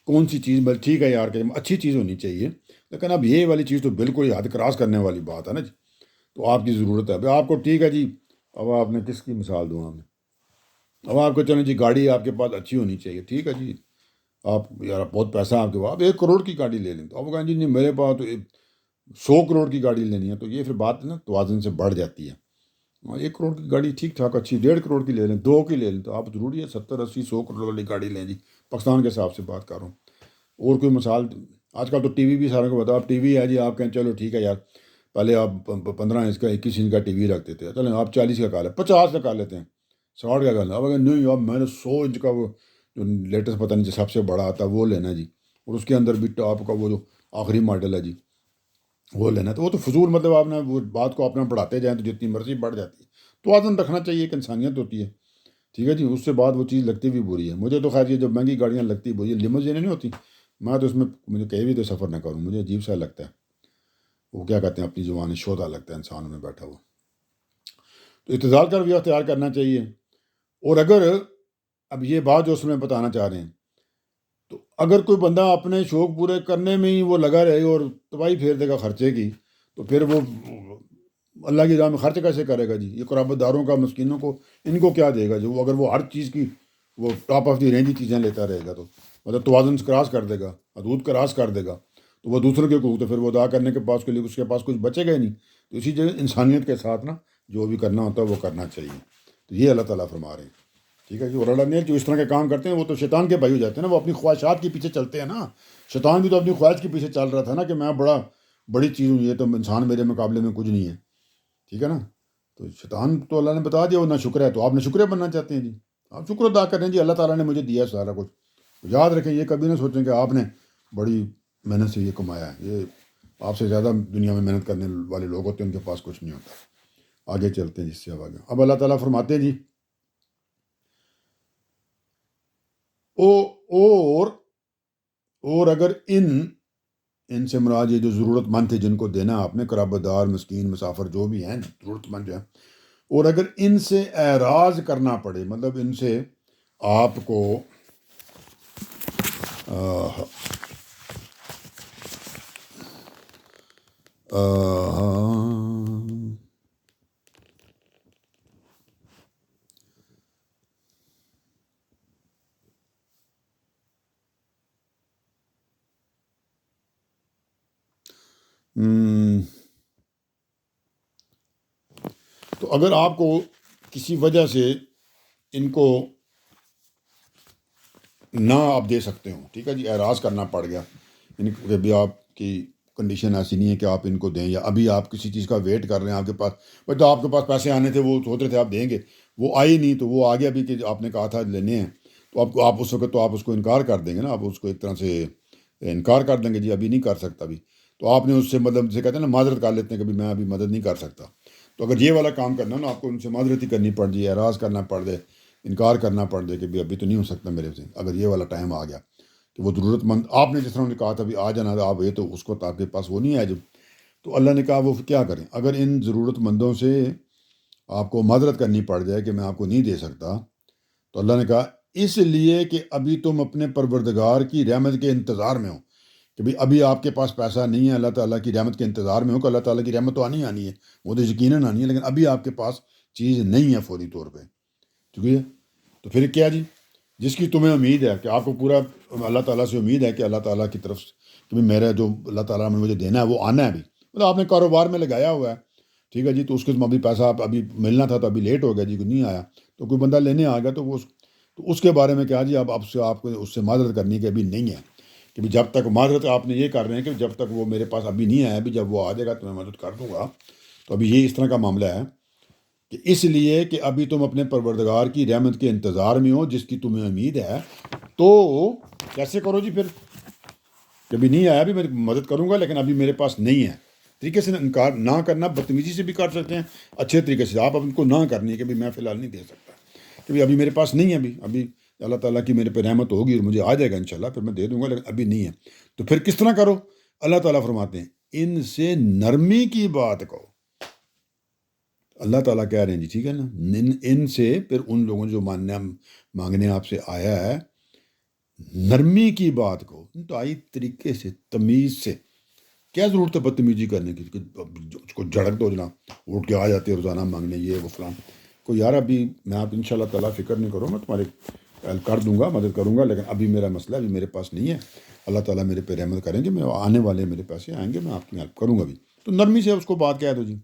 کون سی چیز ٹھیک ہے یار کہ اچھی چیز ہونی چاہیے، لیکن اب یہ والی چیز تو بالکل ہی حد کراس کرنے والی بات ہے نا جی، تو آپ کی ضرورت ہے، اب آپ کو ٹھیک ہے جی، اب آپ نے کس کی مثال دوں آپ نے، اب آپ کو چلیں جی گاڑی آپ کے پاس اچھی ہونی چاہیے، ٹھیک ہے جی، آپ یار بہت پیسہ آپ کے پاس، آپ 1 کروڑ کی گاڑی لے لیں، تو آپ کہیں جی نہیں میرے پاس تو 100 کروڑ کی گاڑی لینی ہے، تو یہ پھر بات نا توازن سے بڑھ جاتی ہے۔ 1 کروڑ کی گاڑی ٹھیک ٹھاک اچھی، 1.5 کروڑ کی لے لیں، 2 کی لے لیں، تو آپ ضروری ہے 70 80 100 کروڑ والی گاڑی لیں جی، پاکستان کے حساب سے بات کر رہا ہوں۔ اور کوئی مثال، آج کل تو ٹی وی بھی سارے کو بتاؤ، آپ ٹی وی ہے جی، آپ کہیں چلو ٹھیک ہے یار، پہلے آپ 15 انچ کا 21 انچ کا ٹی وی رکھتے تھے، چلیں آپ 40 کا کر لیں، 50 کا کر لیتے ہیں، 60 کا کر لیں، اب اگر نہیں اب میں نے 100 انچ کا وہ جو لیٹسٹ پتہ نہیں سب سے بڑا آتا ہے وہ لینا جی، اور اس کے اندر بھی ٹاپ کا وہ جو آخری ماڈل ہے جی وہ لینا، تو وہ تو فضول، مطلب آپ نے وہ بات کو اپنا بڑھاتے جائیں تو جتنی مرضی بڑھ جاتی ہے، توازن رکھنا چاہیے، ایک انسانیت ہوتی ہے، ٹھیک ہے جی، اس سے بعد وہ چیز لگتی بھی بری ہے، مجھے تو خیر یہ جب مہنگی گاڑیاں لگتی بری ہے، لیموزینیں نہیں ہوتی، میں تو اس میں مجھے کہیں بھی تو سفر نہ کروں، مجھے عجیب سا لگتا ہے، وہ کیا کہتے ہیں اپنی زبان شودا لگتا ہے انسان میں بیٹھا ہوا، تو اعتدال کا رویہ اختیار کرنا چاہیے۔ اور اگر اب یہ بات جو اس میں بتانا چاہ رہے ہیں، تو اگر کوئی بندہ اپنے شوق پورے کرنے میں ہی وہ لگا رہے اور تباہی پھیر دے گا خرچے کی، تو پھر وہ اللہ کی راہ میں خرچ کیسے کرے گا جی، یہ قرابت داروں کا، مسکینوں کو، ان کو کیا دے گا جو اگر وہ ہر چیز کی وہ ٹاپ آف دی رینج کی چیزیں لیتا رہے گا، تو مطلب توازن کراس کر دے گا، حدود کراس کر دے گا، تو وہ دوسروں کے حقوق تو پھر وہ ادا کرنے کے پاس کے لیے اس کے پاس کچھ بچے گا ہی نہیں، تو اسی جگہ انسانیت کے ساتھ نا جو بھی کرنا ہوتا ہے وہ کرنا چاہیے، تو یہ اللہ تعالیٰ فرما رہے ہیں، ٹھیک ہے جی۔ اور اللہ نے جو اس طرح کے کام کرتے ہیں وہ تو شیطان کے بھائی ہو جاتے ہیں نا، وہ اپنی خواہشات کے پیچھے چلتے ہیں نا، شیطان بھی تو اپنی خواہش کے پیچھے چل رہا تھا نا کہ میں بڑی چیز ہوں، یہ تو انسان میرے مقابلے میں کچھ نہیں ہے، ٹھیک ہے نا، تو شیطان تو اللہ نے بتا دیا وہ نہ شکر ہے، تو آپ نے شکریہ بننا چاہتے ہیں جی، آپ شکر ادا کریں جی، اللہ تعالیٰ نے مجھے دیا سارا کچھ، یاد رکھیں یہ کبھی نہ سوچیں کہ آپ نے بڑی محنت سے یہ کمایا ہے، یہ آپ سے زیادہ دنیا میں محنت کرنے والے لوگ ہوتے ہیں، ان کے پاس کچھ نہیں ہوتا۔ آگے چلتے ہیں جس سے اب آگے، اب اللہ تعالیٰ فرماتے ہیں جی، اور اور اگر ان سے مراد یہ جو ضرورت مند تھے جن کو دینا آپ نے، قرابت دار، مسکین، مسافر جو بھی ہیں ضرورت مند جو ہیں، اور اگر ان سے اعراض کرنا پڑے، مطلب ان سے آپ کو آہ، آہ، تو اگر آپ کو کسی وجہ سے ان کو نہ آپ دے سکتے ہوں، ٹھیک ہے جی، اعراض کرنا پڑ گیا، یعنی کہ ابھی آپ کی کنڈیشن ایسی نہیں ہے کہ آپ ان کو دیں، یا ابھی آپ کسی چیز کا ویٹ کر رہے ہیں، آپ کے پاس تو آپ کے پاس پیسے آنے تھے، وہ سوچ رہے تھے آپ دیں گے، وہ آئی نہیں، تو وہ آ گیا بھی کہ آپ نے کہا تھا لینے ہیں، تو آپ اس وقت تو آپ اس کو انکار کر دیں گے نا، آپ اس کو ایک طرح سے انکار کر دیں گے جی ابھی نہیں کر سکتا بھی، تو آپ نے اس سے مطلب جسے کہتے ہیں نا معذرت کر لیتے ہیں کہ میں ابھی مدد نہیں کر سکتا، تو اگر یہ والا کام کرنا نا آپ کو ان سے معذرت ہی کرنی پڑ جائے، اعراض کرنا پڑ جائے، انکار کرنا پڑ جائے کہ ابھی تو نہیں ہو سکتا میرے سے، اگر یہ والا ٹائم آ گیا کہ وہ ضرورت مند آپ نے جس طرح نے کہا تھا بھی آ جانا تھا، آپ یہ تو اس کو آپ کے پاس وہ نہیں ہے جب، تو اللہ نے کہا وہ کیا کریں، اگر ان ضرورت مندوں سے آپ کو معذرت کرنی پڑ جائے کہ میں آپ کو نہیں دے سکتا، تو اللہ نے کہا اس لیے کہ ابھی تم اپنے پروردگار کی رحمت کے انتظار میں ہو، کہ بھئی ابھی آپ کے پاس پیسہ نہیں ہے، اللہ تعالیٰ کی رحمت کے انتظار میں ہو، کہ اللہ تعالیٰ کی رحمت تو آنی ہے، وہ تو یقیناً آنی ہے، لیکن ابھی آپ کے پاس چیز نہیں ہے فوری طور پہ، ٹھیک ہے، تو پھر کیا جی، جس کی تمہیں امید ہے کہ آپ کو پورا اللہ تعالیٰ سے امید ہے کہ اللہ تعالیٰ کی طرف سے کہ میرا جو اللہ تعالیٰ نے مجھے دینا ہے وہ آنا ہے بھی، مطلب آپ نے کاروبار میں لگایا ہوا ہے، ٹھیک ہے جی، تو اس کے ابھی پیسہ آپ ابھی ملنا تھا تو ابھی لیٹ ہو گیا جی، کوئی نہیں آیا، تو کوئی بندہ لینے آ گیا تو وہ تو اس کے بارے میں کیا جی، اب آپ کو اس سے معذرت کرنی کہ ابھی نہیں ہے، کہ بھی جب تک معذرت آپ نے یہ کر رہے ہیں کہ جب تک وہ میرے پاس ابھی نہیں آیا، ابھی جب وہ آ جائے گا تو میں مدد کر دوں گا. تو ابھی یہ اس طرح کا معاملہ ہے کہ اس لیے کہ ابھی تم اپنے پروردگار کی رحمت کے انتظار میں ہو جس کی تمہیں امید ہے، تو کیسے کرو جی پھر، کہ ابھی نہیں آیا، ابھی میں مدد کروں گا لیکن ابھی میرے پاس نہیں ہے. طریقے سے انکار نہ کرنا، بدتمیزی سے بھی کر سکتے ہیں، اچھے طریقے سے آپ ان کو نہ کرنی ہے کہ میں فی الحال نہیں دے سکتا، کہ ابھی میرے پاس نہیں ہے، ابھی اللہ تعالیٰ کی میرے پہ رحمت ہوگی اور مجھے آ جائے گا انشاءاللہ، پھر میں دے دوں گا، لیکن ابھی نہیں ہے. تو پھر کس طرح کرو؟ اللہ تعالیٰ فرماتے ہیں ان سے نرمی کی بات کہو. اللہ تعالیٰ کہہ رہے ہیں جی، ٹھیک ہے نا، ان سے، پھر ان لوگوں جو مانگنے آپ سے آیا ہے، نرمی کی بات کہو، انتہائی طریقے سے، تمیز سے. کیا ضرورت ہے بدتمیزی کرنے کی؟ اس کو جھڑک دو جناب، اٹھ کے آ جاتے ہیں روزانہ مانگنے، یہ وہ فلان کو. یار ابھی میں آپ ان شاء اللہ تعالیٰ فکر نہیں کرو، میں تمہارے ہیلپ کر دوں گا، مدد کروں گا، لیکن ابھی میرا مسئلہ ابھی میرے پاس نہیں ہے. اللہ تعالیٰ میرے پہ رحمت کریں گے، میں آنے والے میرے پیسے آئیں گے، میں آپ کی ہیلپ کروں گا بھی. تو نرمی سے اس کو بات کہہ دو جی.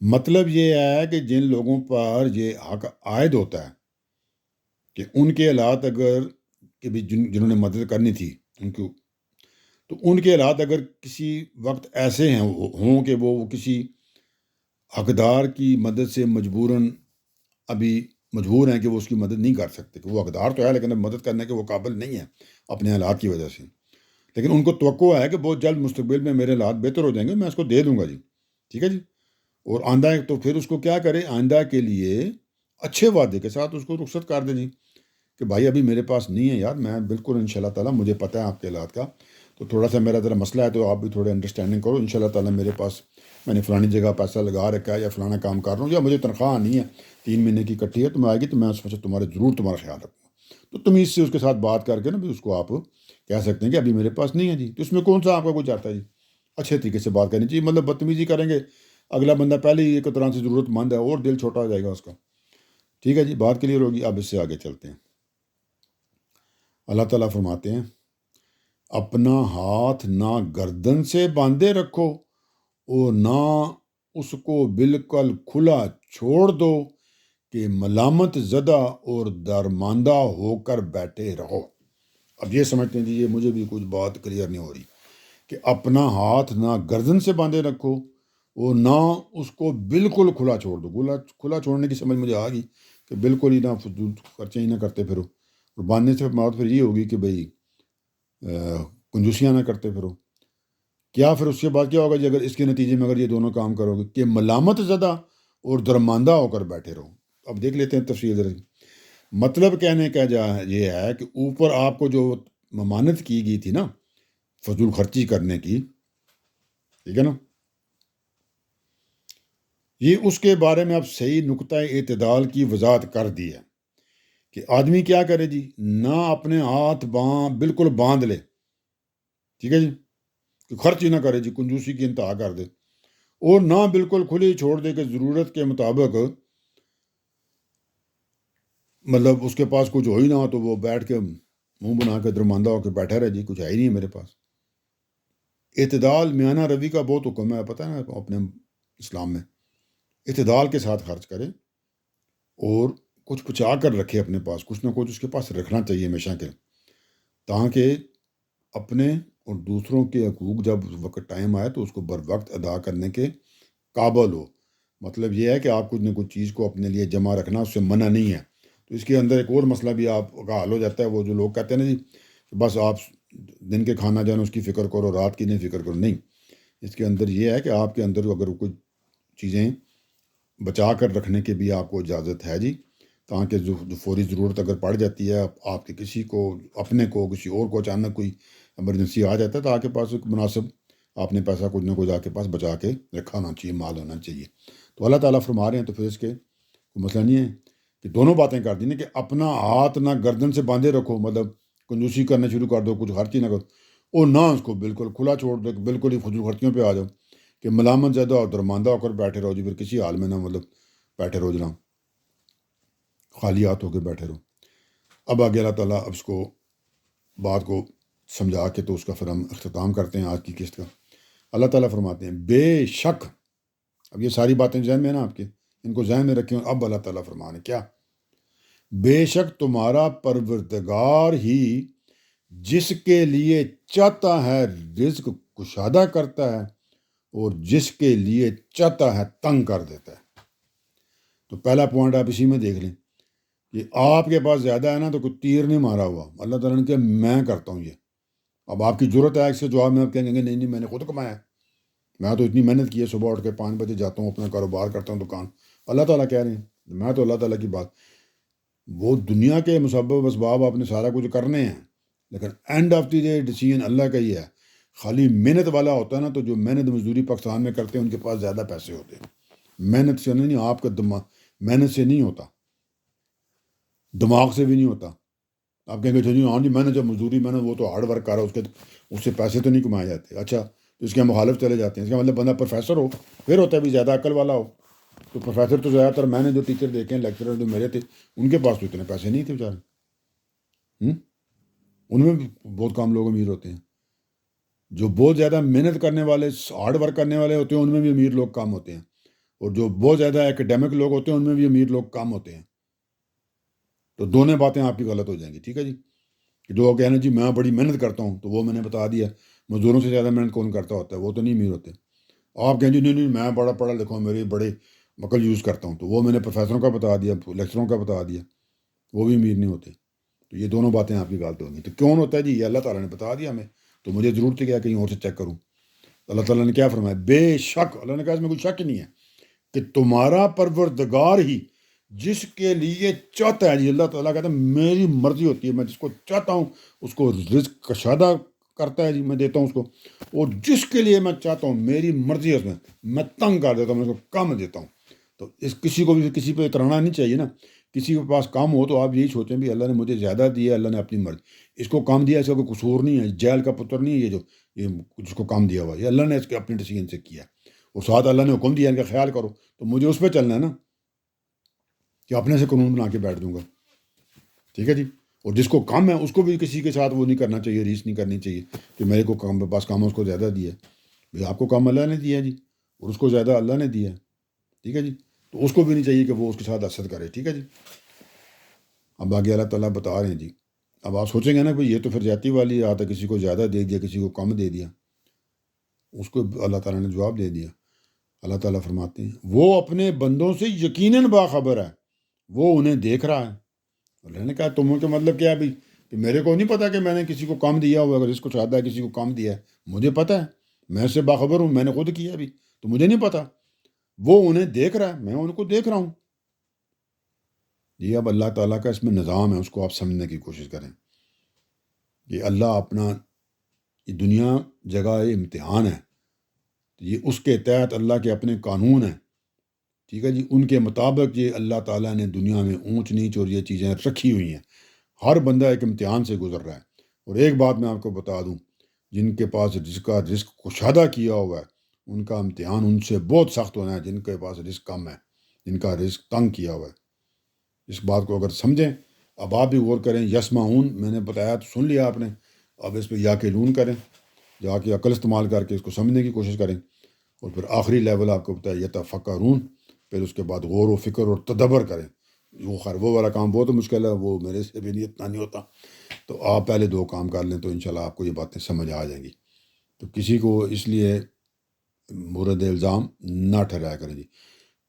مطلب یہ ہے کہ جن لوگوں پر یہ حق عائد ہوتا ہے کہ ان کے حالات اگر کہ بھی جنہوں نے مدد کرنی تھی ان کو، تو ان کے حالات اگر کسی وقت ایسے ہیں ہوں کہ وہ کسی حقدار کی مدد سے مجبوراً ابھی مجبور ہیں کہ وہ اس کی مدد نہیں کر سکتے، کہ وہ حقدار تو ہے لیکن اب مدد کرنے کے وہ قابل نہیں ہے اپنے حالات کی وجہ سے، لیکن ان کو توقع ہے کہ بہت جلد مستقبل میں میرے حالات بہتر ہو جائیں گے، میں اس کو دے دوں گا جی. ٹھیک ہے جی. اور آئندہ تو پھر اس کو کیا کرے، آئندہ کے لیے اچھے وعدے کے ساتھ اس کو رخصت کر دے جی، کہ بھائی ابھی میرے پاس نہیں ہے یار، میں بالکل ان شاء اللہ تعالیٰ مجھے پتہ ہے آپ کے حالات کا، تو تھوڑا سا میرا ذرا مسئلہ ہے، تو آپ بھی تھوڑے انڈرسٹینڈنگ کرو. ان شاء اللہ تعالیٰ میرے پاس میں نے فلانی جگہ پیسہ لگا رکھا ہے، یا فلانا کام کر رہا ہوں، یا مجھے تنخواہ آنی ہے 3 مہینے کی اکٹھی ہے، تو میں آئے گی تو میں اس وقت ضرور تمہارا خیال رکھوں گا. تو تمیز سے اس کے ساتھ بات کر کے نا بھی اس کو آپ کہہ سکتے ہیں کہ ابھی میرے پاس نہیں ہے جی. تو اس میں کون سا آپ کا کچھ آتا ہے جی؟ اچھے طریقے سے بات کرنی چاہیے. مطلب بدتمیزی کریں گے، اگلا بندہ پہلے ہی ایک طرح سے ضرورت مند ہے اور دل چھوٹا ہو جائے گا اس کا. ٹھیک ہے جی، بات کلیئر ہوگی. اب اس سے آگے چلتے ہیں. اللہ تعالیٰ فرماتے ہیں اپنا ہاتھ نہ گردن سے باندھے رکھو اور نہ اس کو بالکل کھلا چھوڑ دو کہ ملامت زدہ اور درماندہ ہو کر بیٹھے رہو. اب یہ سمجھتے ہیں جی، یہ مجھے بھی کچھ بات کلیئر نہیں ہو رہی، کہ اپنا ہاتھ نہ گردن سے باندھے رکھو اور نہ اس کو بالکل کھلا چھوڑ دو. کھلا چھوڑنے کی سمجھ مجھے آ گئی کہ بالکل ہی نہ فضول خرچے ہی نہ کرتے پھرو، اور باندھنے سے بات پھر یہ ہوگی کہ بھئی کنجوسیاں نہ کرتے پھرو. کیا پھر اس کے بعد کیا ہوگا جی اگر اس کے نتیجے میں اگر یہ دونوں کام کرو گے؟ کہ ملامت زدہ اور درماندہ ہو کر بیٹھے رہو. اب دیکھ لیتے ہیں تفصیل ذرا. مطلب کہنے کا یہ ہے کہ اوپر آپ کو جو ممانت کی گئی تھی نا فضول خرچی کرنے کی، ٹھیک ہے نا، یہ اس کے بارے میں اب صحیح نقطہ اعتدال کی وضاحت کر دی ہے کہ آدمی کیا کرے جی، نہ اپنے ہاتھ بالکل باندھ لے، ٹھیک ہے جی، کہ خرچ ہی نہ کرے جی، کنجوسی کی انتہا کر دے، اور نہ بالکل کھلی چھوڑ دے کہ ضرورت کے مطابق مطلب اس کے پاس کچھ ہو ہی نہ ہو تو وہ بیٹھ کے منہ بنا کے درماندہ ہو کے بیٹھا رہے جی، کچھ ہے ہی نہیں میرے پاس. اعتدال میانہ روی کا بہت حکم ہے، پتہ ہے نا اپنے اسلام میں. اعتدال کے ساتھ خرچ کرے اور کچھ بچا کر رکھے اپنے پاس، کچھ نہ کچھ اس کے پاس رکھنا چاہیے ہمیشہ کے، تاکہ اپنے اور دوسروں کے حقوق جب وقت ٹائم آئے تو اس کو بر وقت ادا کرنے کے قابل ہو. مطلب یہ ہے کہ آپ کچھ نہ کچھ چیز کو اپنے لیے جمع رکھنا اس سے منع نہیں ہے. تو اس کے اندر ایک اور مسئلہ بھی آپ کا حل ہو جاتا ہے. وہ جو لوگ کہتے ہیں نا جی بس آپ دن کے کھانا جانا اس کی فکر کرو، رات کی نہیں فکر کرو، نہیں. اس کے اندر یہ ہے کہ آپ کے اندر اگر کچھ چیزیں بچا کر رکھنے کی بھی آپ کو اجازت ہے جی، تاکہ جو فوری ضرورت اگر پڑ جاتی ہے آپ کے کسی کو، اپنے کو، کسی اور کو اچانک کوئی ایمرجنسی آ جاتا ہے، تو آپ کے پاس ایک مناسب آپ نے پیسہ کچھ نہ کچھ آپ کے پاس بچا کے رکھا ہونا چاہیے، مال ہونا چاہیے. تو اللہ تعالیٰ فرما رہے ہیں تو پھر اس کے کوئی مسئلہ نہیں ہے کہ دونوں باتیں کر دی نا، کہ اپنا ہاتھ نہ گردن سے باندھے رکھو، مطلب کنجوسی کرنا شروع کر دو، کچھ خرچی نہ کرو، اور نہ اس کو بالکل کھلا چھوڑ دو، بالکل ہی فضول خرچیوں پہ آ جاؤ کہ ملامت زیادہ اور درماندہ ہو کر بیٹھے رہو جی. پھر کسی حال میں نہ مطلب بیٹھے رہو جناب، خالی ہاتھ ہو کے بیٹھے رہو. اب آگے اللہ تعالیٰ اب اس کو بات کو سمجھا کے تو اس کا پھر ہم اختتام کرتے ہیں آج کی قسط کا. اللہ تعالیٰ فرماتے ہیں بے شک اب یہ ساری باتیں ذہن میں ہیں نا آپ کے، ان کو ذہن میں رکھیں. اب اللہ تعالیٰ فرمانے کیا، بے شک تمہارا پروردگار ہی جس کے لیے چاہتا ہے رزق کشادہ کرتا ہے اور جس کے لیے چاہتا ہے تنگ کر دیتا ہے. تو پہلا پوائنٹ آپ اسی میں دیکھ لیں کہ آپ کے پاس زیادہ ہے نا تو کوئی تیر نہیں مارا ہوا، اللہ تعالیٰ نے کہا میں کرتا ہوں یہ. اب آپ کی ضرورت ہے اس کے جواب میں آپ کہیں گے نہیں نہیں میں نے خود کمایا ہے، میں تو اتنی محنت کی ہے، صبح اٹھ کے 5 بجے جاتا ہوں اپنا کاروبار کرتا ہوں دکان. اللہ تعالیٰ کہہ رہے ہیں میں تو اللہ تعالیٰ کی بات، وہ دنیا کے مسبب اسباب آپ نے سارا کچھ کرنے ہیں، لیکن end of the day decision Allah کا ہی ہے. خالی محنت والا ہوتا ہے نا، تو جو محنت مزدوری پاکستان میں کرتے ہیں ان کے پاس زیادہ پیسے ہوتے ہیں. محنت سے نہیں، آپ کا دماغ محنت سے نہیں ہوتا، دماغ سے بھی نہیں ہوتا. آپ کہیں گے ہاں جی میں نے جب مزدوری میں نے وہ تو ہارڈ ورک کر رہا ہے، اس سے پیسے تو نہیں کمائے جاتے. اچھا تو اس کے مخالف چلے جاتے ہیں، اس کا مطلب بندہ پروفیسر ہو پھر ہوتا ہے بھی زیادہ عقل والا ہو. تو پروفیسر تو زیادہ تر میں نے جو ٹیچر دیکھے ہیں، لیکچرر جو میرے تھے، ان کے پاس تو اتنے پیسے نہیں تھے بیچارے. ان میں بھی بہت کم لوگ امیر ہوتے ہیں. جو بہت زیادہ محنت کرنے والے ہارڈ ورک کرنے والے ہوتے ہیں ان میں بھی امیر لوگ کم ہوتے ہیں، اور جو بہت زیادہ ایکیڈیمک لوگ ہوتے ہیں ان میں بھی امیر لوگ کم ہوتے ہیں. تو دونوں باتیں آپ کی غلط ہو جائیں گی. ٹھیک ہے جی، کہ جو کہنا جی میں بڑی محنت کرتا ہوں، تو وہ میں نے بتا دیا مزدوروں سے زیادہ محنت کون کرتا ہوتا ہے، وہ تو نہیں امیر ہوتے. آپ کہیں جی نہیں نہیں میں بڑا پڑھا لکھا ہوں، میری بڑے عقل یوز کرتا ہوں، تو وہ میں نے پروفیسروں کا بتا دیا، لیکچروں کا بتا دیا، وہ بھی امیر نہیں ہوتے. تو یہ دونوں باتیں آپ کی غلط ہوں گی. تو کون ہوتا ہے جی؟ یہ اللہ تعالیٰ نے بتا دیا ہمیں، تو مجھے ضرورت ہے کیا کہیں اور سے چیک کروں. اللہ تعالیٰ نے کیا فرمایا، بے شک، اللہ نے کہا اس میں کوئی شک نہیں ہے کہ تمہارا پروردگار ہی جس کے لیے چاہتا ہے، جی اللہ تعالیٰ کہتا ہے میری مرضی ہوتی ہے، میں جس کو چاہتا ہوں اس کو رزق کشادہ کرتا ہے جی، میں دیتا ہوں اس کو، اور جس کے لیے میں چاہتا ہوں میری مرضی ہے اس میں تنگ کر دیتا ہوں، میں اس کو کم دیتا ہوں. تو اس کسی کو بھی کسی پہ اترانا نہیں چاہیے نا. کسی کے پاس کام ہو تو آپ یہی سوچیں بھی اللہ نے مجھے زیادہ دیا، اللہ نے اپنی مرضی، اس کو کام دیا، اس کا کوئی قصور نہیں ہے، جیل کا پتر نہیں ہے یہ جو یہ جس کو کام دیا ہوا، یہ اللہ نے اس کے اپنی ڈیسیژن سے کیا. اور ساتھ اللہ نے حکم دیا ان کا خیال کرو، تو مجھے اس پہ چلنا ہے نا کہ اپنے سے قانون بنا کے بیٹھ دوں گا. ٹھیک ہے جی. اور جس کو کم ہے اس کو بھی کسی کے ساتھ وہ نہیں کرنا چاہیے، ریس نہیں کرنی چاہیے کہ میرے کو کام پاس کام ہے اس کو زیادہ دیا ہے. بھائی آپ کو کام اللہ نے دیا ہے جی، اور اس کو زیادہ اللہ نے دیا ہے. ٹھیک ہے جی. تو اس کو بھی نہیں چاہیے کہ وہ اس کے ساتھ حسد کرے. ٹھیک ہے جی. اب آگے اللہ تعالیٰ بتا رہے ہیں جی. اب آپ سوچیں گے نا بھائی یہ تو پھر زیادتی والی بات ہے، کسی کو زیادہ دے دیا کسی کو کم دے دیا. اس کو اللہ تعالیٰ نے جواب دے دیا. اللہ تعالیٰ فرماتے ہیں وہ اپنے بندوں سے یقیناً باخبر ہے، وہ انہیں دیکھ رہا ہے. اللہ نے کہا تمہیں کا مطلب کیا ہے بھائی کہ میرے کو نہیں پتا کہ میں نے کسی کو کم دیا ہوا، اگر اس کو چاہتا ہے کسی کو کم دیا ہے، مجھے پتا ہے، میں اس سے باخبر ہوں، میں نے خود کیا ابھی، تو مجھے نہیں پتا. وہ انہیں دیکھ رہا ہے، میں ان کو دیکھ رہا ہوں. یہ اب اللہ تعالیٰ کا اس میں نظام ہے، اس کو آپ سمجھنے کی کوشش کریں کہ اللہ اپنا یہ دنیا جگہ امتحان ہے، یہ اس کے تحت اللہ کے اپنے قانون ہیں. ٹھیک ہے جی. ان کے مطابق یہ اللہ تعالیٰ نے دنیا میں اونچ نیچ اور یہ چیزیں رکھی ہوئی ہیں. ہر بندہ ایک امتحان سے گزر رہا ہے. اور ایک بات میں آپ کو بتا دوں، جن کے پاس رزق کشادہ کیا ہوا ہے ان کا امتحان ان سے بہت سخت ہونا ہے، جن کے پاس رزق کم ہے، جن کا رزق تنگ کیا ہوا ہے. اس بات کو اگر سمجھیں، اب آپ بھی غور کریں. یسمعون میں نے بتایا تو سن لیا آپ نے، اب اس پہ یا کے لون کریں، جا کے عقل استعمال کر کے اس کو سمجھنے کی کوشش کریں. اور پھر آخری لیول آپ کو بتایا یتفکرون، پھر اس کے بعد غور و فکر اور تدبر کریں. وہ والا کام بہت مشکل ہے، وہ میرے سے بھی نہیں اتنا نہیں ہوتا. تو آپ پہلے 2 کام کر لیں تو انشاءاللہ آپ کو یہ باتیں سمجھ آ جائیں گی. تو کسی کو اس لیے مورد الزام نہ ٹھہرایا کریں جی.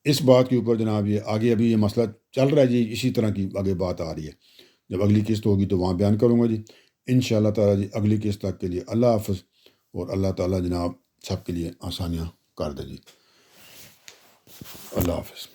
اس بات کے اوپر جناب یہ آگے ابھی یہ مسئلہ چل رہا ہے جی، اسی طرح کی آگے بات آ رہی ہے. جب اگلی قسط ہوگی تو وہاں بیان کروں گا جی انشاءاللہ تعالیٰ جی. اگلی قسط تک کے لیے اللہ حافظ، اور اللہ تعالیٰ جناب سب کے لیے آسانیاں کر دے جی. اللہ حافظ.